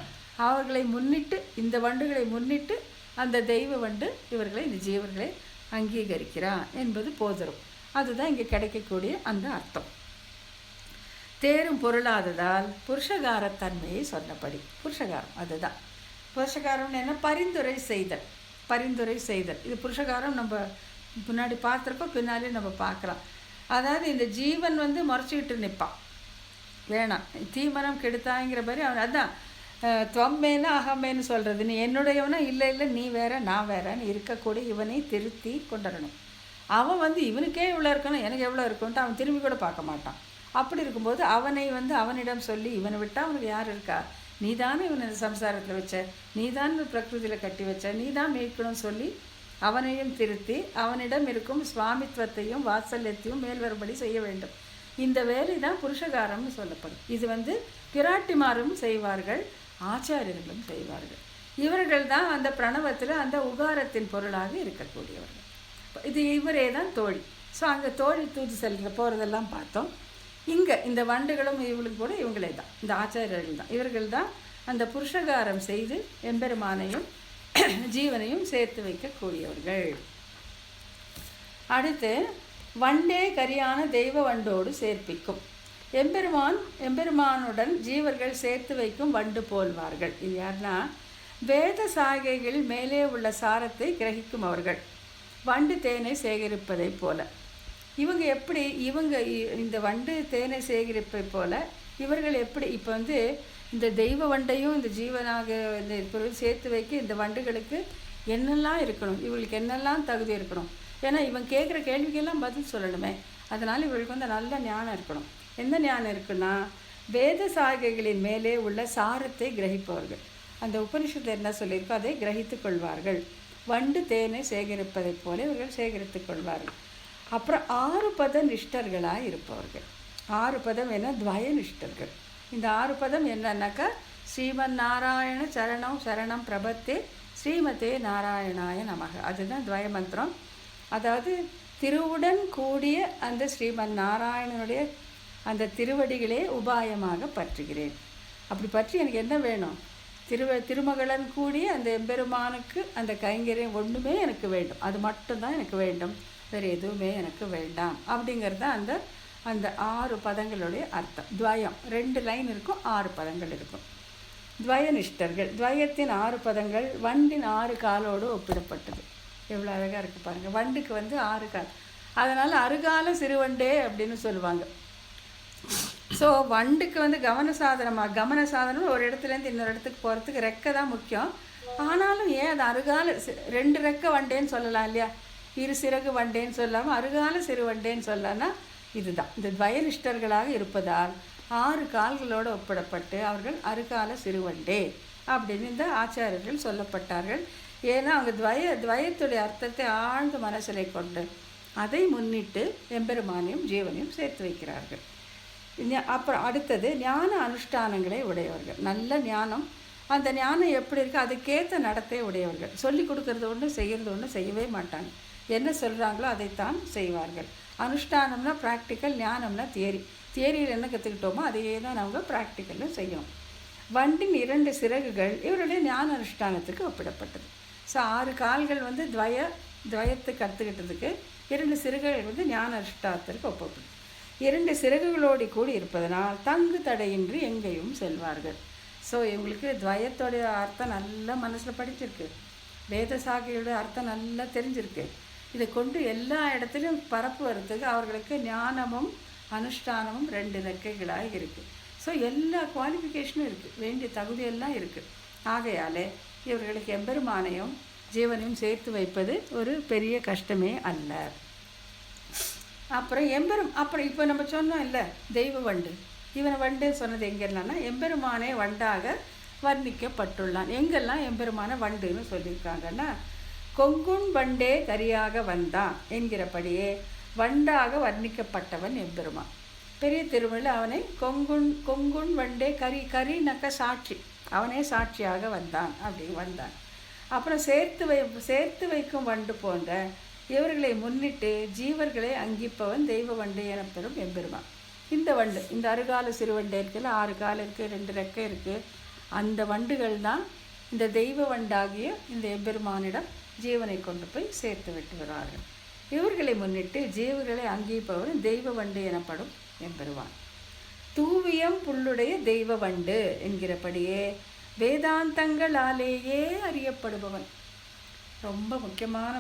அவர்களை முன்னிட்டு, இந்த வண்டுகளை முன்னிட்டு அந்த தெய்வ வண்டு இவர்களை, இந்த ஜீவர்களை அங்கீகரிக்கிறான் என்பது போதரும். அதுதான் இங்கே கிடைக்கக்கூடிய அந்த அர்த்தம். தேரும் பொருளாததால் புருஷகாரத்தன்மையை சொன்னபடி, புருஷகாரம் அதுதான். புருஷகாரம்னு என்ன? பரிந்துரை செய்தல். இது புருஷகாரம் நம்ம முன்னாடி பார்த்துருக்கோம், பின்னாலே நம்ம பார்க்கலாம். அதாவது இந்த ஜீவன் வந்து முறைச்சிக்கிட்டு நிற்பான், வேணாம் தீமரம் கெடுத்தாங்கிற மாதிரி அவன். அதுதான் துவம்மேனா அகமேன்னு சொல்கிறது. நீ என்னுடையவனா, இல்லை நீ வேற நான் வேறன்னு இருக்கக்கூடிய இவனை திருத்தி கொண்டுடணும். அவன் வந்து இவனுக்கே இவ்வளோ இருக்கணும், எனக்கு எவ்வளோ இருக்குன்ட்டு அவன் திரும்பி கூட பார்க்க மாட்டான். அப்படி இருக்கும்போது அவனை வந்து அவனிடம் சொல்லி, இவனை விட்டால் அவனுக்கு யார் இருக்கா, நீ தானே இவனை இந்த சம்சாரத்தில் வச்ச, நீ தான் பிரகிருதியில் கட்டி வச்ச, நீ தான் மீட்கணும்னு சொல்லி அவனையும் திருத்தி அவனிடம் இருக்கும் சுவாமித்வத்தையும் வாத்சல்யத்தையும் மேல்வரும்படி செய்ய வேண்டும். இந்த வேலை தான் புருஷகாரம்னு சொல்லப்படும். இது வந்து பிராட்டிமாரும் செய்வார்கள், ஆச்சாரியர்களும் செய்வார்கள். இவர்கள் தான் அந்த பிரணவத்தில் அந்த உகாரத்தின் பொருளாக இருக்கக்கூடியவர்கள். இது இவரே தான் தோழி. ஸோ அங்கே தோழி தூது செல்கிற போகிறதெல்லாம் பார்த்தோம். இங்கே இந்த வண்டுகளும் இவங்களுக்கு கூட இவங்களே தான், இந்த ஆச்சாரியர்கள் தான். இவர்கள் தான் அந்த புருஷகாரம் செய்து எம்பெருமானையும் ஜீவனையும் சேர்த்து வைக்கக்கூடியவர்கள். அடுத்து வண்டே கரியான தெய்வ வண்டோடு சேர்ப்பிக்கும் எம்பெருமானுடன் ஜீவர்கள் சேர்த்து வைக்கும் வண்டு போல்வார்கள். இது யாருன்னா, வேத சாகைகள் மேலே உள்ள சாரத்தை கிரகிக்கும் அவர்கள் வண்டு தேனை சேகரிப்பதை போல. இவங்க எப்படி, இந்த வண்டு தேனை சேகரிப்பதை போல இவர்கள் எப்படி இப்போ வந்து இந்த தெய்வ வண்டையும் இந்த ஜீவனாக இந்த பொருள் சேர்த்து வைக்க இந்த வண்டுகளுக்கு என்னெல்லாம் இருக்கணும், இவங்களுக்கு என்னெல்லாம் தகுதி இருக்கணும். ஏன்னா இவன் கேட்குற கேள்விக்கெல்லாம் பதில் சொல்லணுமே. அதனால் இவர்களுக்கு வந்து நல்ல ஞானம் இருக்கணும். எந்த ஞானம் இருக்குன்னா, வேத சாகைகளின் மேலே உள்ள சாரத்தை கிரகிப்பவர்கள். அந்த உபனிஷத்தில் என்ன சொல்லியிருக்கோ அதை கிரகித்து கொள்வார்கள். வண்டு தேனை சேகரிப்பதைப் போல இவர்கள் சேகரித்து கொள்வார்கள். அப்புறம் 6 பத நிஷ்டர்களாக இருப்பவர்கள். 6 பதம் என்ன? துவய நிஷ்டர்கள். இந்த 6 பதம் என்னன்னாக்கா, ஸ்ரீமன் நாராயண சரணம் சரணம் பிரபத்தே ஸ்ரீமதே நாராயணாய நமக. அதுதான் துவய மந்திரம். அதாவது திருவுடன் கூடிய அந்த ஸ்ரீமன் நாராயணனுடைய அந்த திருவடிகளே உபாயமாக பற்றுகிறேன். அப்படி பற்றி எனக்கு என்ன வேணும்? திருமகளன் கூடிய அந்த எம்பெருமானுக்கு அந்த கைங்கரியம் ஒன்றுமே எனக்கு வேண்டும், அது மட்டும்தான் எனக்கு வேண்டும், வேறு எதுவுமே எனக்கு வேண்டாம் அப்படிங்கிறது தான் அந்த 6 பதங்களுடைய அர்த்தம். துவயம் 2 லைன் இருக்கும், 6 பதங்கள் இருக்கும். துவயனிஷ்டர்கள். துவயத்தின் 6 பதங்கள் வண்டின் 6 காலோடு ஒப்பிடப்பட்டது. எவ்வளோ அழகாக இருக்குது பாருங்கள். வண்டுக்கு வந்து 6 கால், அதனால் அருகால சிறுவண்டே அப்படின்னு சொல்லுவாங்க. ஸோ வண்டுக்கு வந்து கமன சாதனம் ஒரு இடத்துலேருந்து இன்னொரு இடத்துக்கு போகிறதுக்கு ரெக்கை தான் முக்கியம். ஆனாலும் ஏன் அது அருகால 2 ரெக்கை வண்டேன்னு சொல்லலாம் இல்லையா? 2 சிறகு வண்டேன்னு சொல்லாமல் அருகால சிறு வண்டேன்னு சொல்லலாம்னா இதுதான். இந்த துவயனிஷ்டர்களாக இருப்பதால் 6 கால்களோடு ஒப்பிடப்பட்டு அவர்கள் அருகால சிறுவண்டே அப்படின்னு இந்த ஆச்சாரியர்கள் சொல்லப்பட்டார்கள். ஏன்னா அவங்க துவயத்துடைய அர்த்தத்தை ஆழ்ந்த மனசிலை கொண்டு அதை முன்னிட்டு எம்பெருமானையும் ஜீவனையும் சேர்த்து வைக்கிறார்கள். அப்புறம் அடுத்தது ஞான அனுஷ்டானங்களை உடையவர்கள். நல்ல ஞானம், அந்த ஞானம் எப்படி இருக்குது அதுக்கேற்ற நடத்தை உடையவர்கள். சொல்லி கொடுக்கறது ஒன்று செய்கிறது ஒன்று செய்யவே மாட்டாங்க. என்ன சொல்கிறாங்களோ அதைத்தான் செய்வார்கள். அனுஷ்டானம்னா ப்ராக்டிக்கல், ஞானம்னா தியரியில் என்ன கற்றுக்கிட்டோமோ அதையே தான் அவங்க ப்ராக்டிக்கலும் செய்யணும். வண்டின் 2 சிறகுகள் இவருடைய ஞான அனுஷ்டானத்துக்கு ஒப்பிடப்பட்டது. ஸோ 6 கால்கள் வந்து துவயத்துக்கு கற்றுக்கிட்டதுக்கு, 2 சிறகுகள் வந்து ஞான அனுஷ்டானத்திற்கு ஒப்பப்படும். 2 சிறகுகளோடு கூடி இருப்பதனால் தங்கு தடையின்றி எங்கேயும் செல்வார்கள். ஸோ இவங்களுக்கு துவயத்தோடைய அர்த்தம் நல்லா மனசில் படிச்சிருக்கு, வேத சாகையோட அர்த்தம் நல்லா தெரிஞ்சிருக்கு. இதை கொண்டு எல்லா இடத்துலையும் பரப்புவதுக்கு அவர்களுக்கு ஞானமும் அனுஷ்டானமும் 2 ரெக்கைகளாக இருக்குது. ஸோ எல்லா குவாலிஃபிகேஷனும் இருக்குது, வேண்டிய தகுதியெல்லாம் இருக்குது. ஆகையால் இவர்களுக்கு எம்பெருமானையும் ஜீவனையும் சேர்த்து வைப்பது ஒரு பெரிய கஷ்டமே அல்ல. அப்புறம் இப்போ நம்ம சொன்னோம் இல்லை, தெய்வ வண்டு. இவனை வண்டு சொன்னது எங்கெல்லாம்னா எம்பெருமானே வண்டாக வர்ணிக்கப்பட்டுள்ளான். எங்கெல்லாம் எம்பெருமான வண்டுன்னு சொல்லியிருக்காங்கன்னா, கொங்குண் வண்டே கரியாக வந்தான் என்கிறபடியே வண்டாக வர்ணிக்கப்பட்டவன் எம்பெருமான். பெரிய திருமொழியில் அவனை கொங்குண் வண்டே கரினக்க சாட்சி, அவனே சாட்சியாக வந்தான் அப்படி வந்தான். அப்புறம் சேர்த்து வைக்கும் வண்டு போன்ற இவர்களை முன்னிட்டு ஜீவர்களை அங்கிப்பவன் தெய்வ வண்டு எனப்பெறும் எம்பெருமான். இந்த வண்டு, இந்த அருகால சிறுவண்டை இருக்குல்ல, 6 கால் இருக்குது, 2 ரெக்கை இருக்குது, அந்த வண்டுகள் தான் இந்த தெய்வ வண்டாகிய இந்த எம்பெருமானிடம் ஜீவனை கொண்டு போய் சேர்த்து விட்டுகிறார்கள். இவர்களை முன்னிட்டு ஜீவர்களை அங்கிப்பவன் தெய்வ வண்டு எனப்படும் எம்பெருமான். தூவியம் புல்லுடைய தெய்வ வண்டு என்கிறபடியே வேதாந்தங்களாலேயே அறியப்படுபவன். ரொம்ப முக்கியமான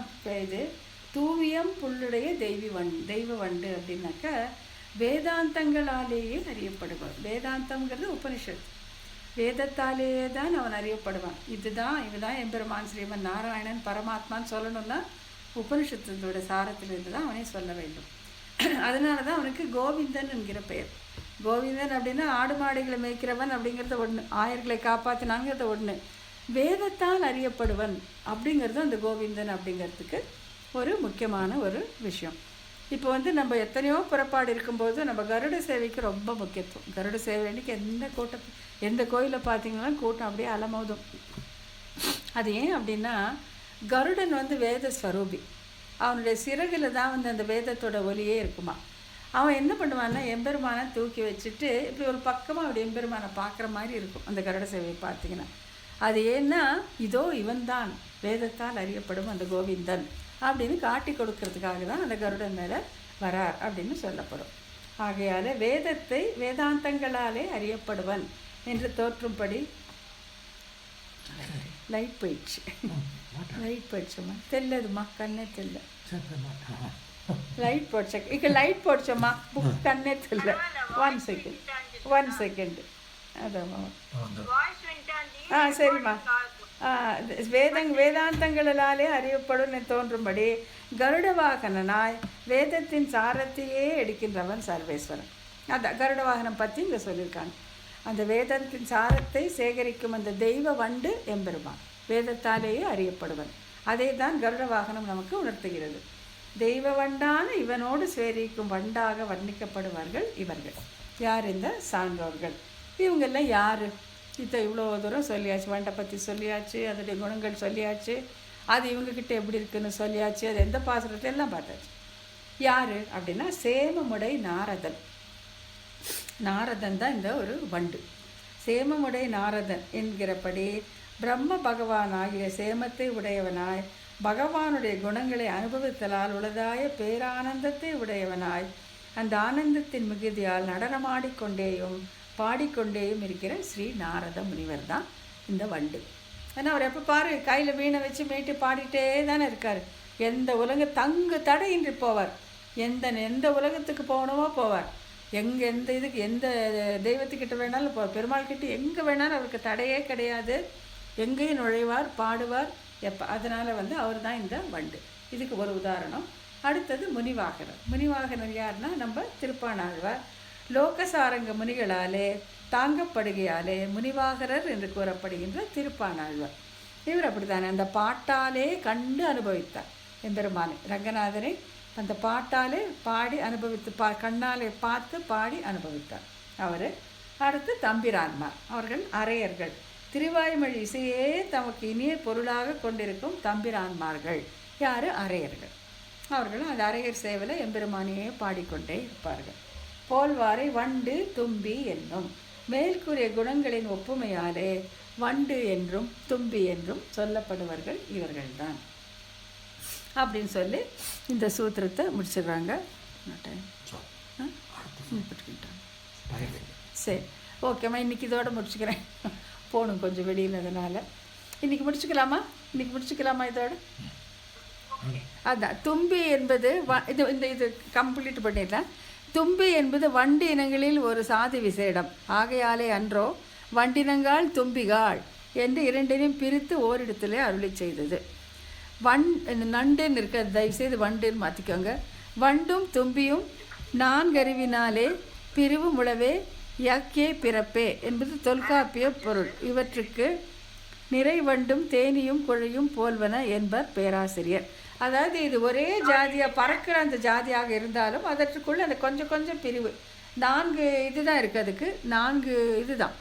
இது. தூவியம் புல்லுடைய தெய்வ வண்டு அப்படின்னாக்க வேதாந்தங்களாலேயே அறியப்படுவான். வேதாந்தம்ங்கிறது உபனிஷத், வேதத்தாலேயே தான் அவன் அறியப்படுவான். இவதான் எம்பெருமான் ஸ்ரீமன் நாராயணன் பரமாத்மான்னு சொல்லணும்னா உபனிஷத்தோட சாரத்திலிருந்து தான் அவனே சொல்ல வேண்டும். அதனால தான் அவனுக்கு கோவிந்தன் என்கிற பெயர். கோவிந்தன் அப்படின்னா ஆடு மாடுகளை மேய்க்கிறவன் அப்படிங்கிறது ஒன்று, ஆயர்களை காப்பாற்றினாங்கிறது ஒன்று, வேதத்தால் அறியப்படுவன் அப்படிங்கிறது அந்த கோவிந்தன் அப்படிங்கிறதுக்கு ஒரு முக்கியமான ஒரு விஷயம். இப்போ நம்ம எத்தனையோ புறப்பாடு இருக்கும்போது நம்ம கருட சேவைக்கு ரொம்ப முக்கியத்துவம். கருட சேவை அன்றைக்கி எந்த கோயிலில் பார்த்தீங்கன்னா கூட்டம் அப்படியே அலமோதும். அது ஏன் அப்படின்னா, கருடன் வேத ஸ்வரூபி, அவனுடைய சிறகில் தான் அந்த வேதத்தோட ஒலியே இருக்குமா. அவன் என்ன பண்ணுவான்னா எம்பெருமானை தூக்கி வச்சுட்டு இப்படி ஒரு பக்கமாக அப்படி எம்பெருமானை பார்க்குற மாதிரி இருக்கும் அந்த கருட சேவையை பார்த்தீங்கன்னா. அது ஏன்னா இதோ இவன்தான் வேதத்தால் அறியப்படும் அந்த கோவிந்தன் அப்படின்னு காட்டி கொடுக்கறதுக்காக தான் அந்த கருடன் மேலே வரார் அப்படின்னு சொல்லப்படும். ஆகையால் வேதாந்தங்களாலே அறியப்படுவன் என்று தோற்றும்படி லைட் போயிடுச்சுமா தெரியலதுமா, கண்ணே தெரியல. லைட் போடுச்ச இங்கே லைட் போடுச்சம்மா, புக் கண்ணே தெரியல. ஒன் செகண்ட் அதாம்மா. சரிம்மா. வேதாந்தங்களாலே அறியப்படும் தோன்றும்படி கருட வாகனனாய் வேதத்தின் சாரத்தையே எடுக்கின்றவன் சர்வேஸ்வரன். அதான் கருட வாகனம் பற்றி இங்கே சொல்லியிருக்காங்க. அந்த வேதத்தின் சாரத்தை சேகரிக்கும் அந்த தெய்வ வண்டு எம்பெருமான், வேதத்தாலேயே அறியப்படுவன். அதை தான் கருட வாகனம் நமக்கு உணர்த்துகிறது. தெய்வ வண்டான இவனோடு சேரிக்கும் வண்டாக வர்ணிக்கப்படுவார்கள் இவர்கள். யார்? இந்த சான்றோர்கள். இவங்கெல்லாம் யார்? இவ்வளோ தூரம் சொல்லியாச்சு, வண்டை பற்றி சொல்லியாச்சு, அதோடைய குணங்கள் சொல்லியாச்சு, அது இவங்கக்கிட்ட எப்படி இருக்குன்னு சொல்லியாச்சு, அது எந்த பாசுரத்தை எல்லாம் பார்த்தாச்சு. யார் அப்படின்னா சேமமுடை நாரதன். நாரதன் தான் இந்த ஒரு வண்டு. சேமமுடை நாரதன் என்கிறபடி பிரம்ம பகவான் ஆகிய சேமத்தை உடையவனாய், பகவானுடைய குணங்களை அனுபவித்தலால் உளதாய பேரானந்தத்தை உடையவனாய், அந்த ஆனந்தத்தின் மிகுதியால் நடனமாடிக்கொண்டேயும் பாடிக்கொண்டேயும் இருக்கிற ஸ்ரீ நாரத முனிவர் தான் இந்த வண்டு. ஏன்னா அவர் எப்போ பாரு கையில் வீணை வச்சு மீட்டு பாடிட்டே தானே இருக்கார். எந்த தங்கு தடையின்றி போவார். எந்த உலகத்துக்கு போகணுமோ போவார். எந்த தெய்வத்துக்கிட்ட வேணாலும் போவார். பெருமாள் கிட்ட எங்கே வேணாலும் அவருக்கு தடையே கிடையாது. எங்கேயும் நுழைவார், பாடுவார். அதனால் அவர் தான் இந்த வண்டு. இதுக்கு ஒரு உதாரணம். அடுத்தது முனிவாகனர். முனிவாகனர் யாருன்னா நம்ம திருப்பாணாழ்வார். லோகசாரங்க முனிகளாலே தாங்கப்படுகையாலே முனிவாகரர் என்று கூறப்படுகின்ற திருப்பாணாழ்வார். இவர் அப்படித்தானே அந்த பாட்டாலே கண்டு அனுபவித்தார் எம்பெருமானை, ரங்கநாதனை அந்த பாட்டாலே பாடி அனுபவித்து கண்ணாலே பார்த்து பாடி அனுபவித்தார் அவர். அடுத்து தம்பிரான்மார். அவர்கள் அரையர்கள். திருவாய்மொழி இசையே தமக்கு இனிய பொருளாக கொண்டிருக்கும் தம்பிரான்மார்கள். யார்? அரையர்கள். அவர்களும் அந்த அரையர் சேவையில் எம்பெருமானையே பாடிக்கொண்டே இருப்பார்கள். போல்வாரை வண்டு தும்பி என்னும் மேற்கூறிய குணங்களின் ஒப்புமையாலே வண்டு என்றும் தும்பி என்றும் சொல்லப்படுவார்கள் இவர்கள்தான் அப்படின்னு சொல்லி இந்த சூத்திரத்தை முடிச்சிடுறாங்க. போட்டுக்கிட்டாங்க. சரி, ஓகேம்மா, இன்றைக்கி இதோட முடிச்சுக்கிறேன். போகணும் கொஞ்சம் வெளியில், அதனால் இன்றைக்கி முடிச்சுக்கலாமா இதோட? அதான் தும்பி என்பது இது கம்ப்ளீட் பண்ணிடலாம். தும்பி என்பது வண்டு இனங்களில் ஒரு சாதி விசேடம் ஆகையாலே அன்றோ வண்டினங்கால் தும்பிகாள் என்று இரண்டினையும் பிரித்து ஓரிடத்திலே அருளி செய்தது. நண்டுன்னு இருக்க, தயவுசெய்து வண்டுன்னு மாற்றிக்கோங்க. வண்டும் தும்பியும் நான்கறிவினாலே பிரிவு முளவே யக்கே பிறப்பே என்பது தொல்காப்பிய பொருள். இவற்றுக்கு நிறைவண்டும் தேனியும் குழையும் போல்வன என்பர் பேராசிரியர். அதாவது இது ஒரே ஜாதியாக பறக்கிற அந்த ஜாதியாக இருந்தாலும் அதற்குள்ளே அந்த கொஞ்சம் கொஞ்சம் பிரிவு 4 இதுதான் இருக்குது. அதுக்கு 4 இதுதான்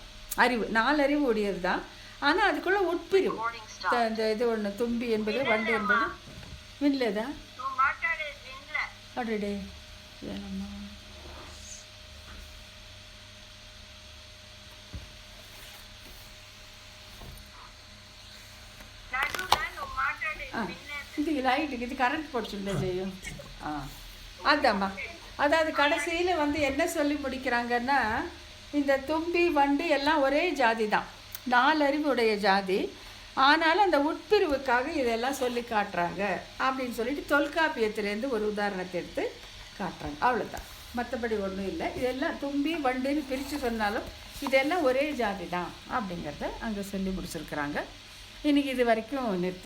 அறிவு, 4 அறிவு உடையது தான். ஆனால் அதுக்குள்ளே உட்பிரிவு இந்த இது ஒன்று தும்பி என்பது வண்டு என்பது விண்லேதான். அடடே வேணம்மா. இது லைட்டுக்கு இது கரண்ட் போட்டுச்சுல்ல செய்யும். அதாம்மா, அதாவது கடைசியில் வந்து என்ன சொல்லி முடிக்கிறாங்கன்னா, இந்த தும்பி வண்டு எல்லாம் ஒரே ஜாதி தான், 4 அறிவு உடைய ஜாதி. ஆனாலும் அந்த உட்பிரிவுக்காக இதெல்லாம் சொல்லி காட்டுறாங்க அப்படின்னு சொல்லிட்டு தொல்காப்பியத்திலேருந்து ஒரு உதாரணத்தை எடுத்து காட்டுறாங்க. அவ்வளோதான், மற்றபடி ஒன்றும் இல்லை. இதெல்லாம் தும்பி வண்டுன்னு பிரித்து சொன்னாலும் இதெல்லாம் ஒரே ஜாதி தான் அப்படிங்கிறத அங்கே சொல்லி முடிச்சிருக்கிறாங்க. இன்றைக்கி இது வரைக்கும் நிறுத்தி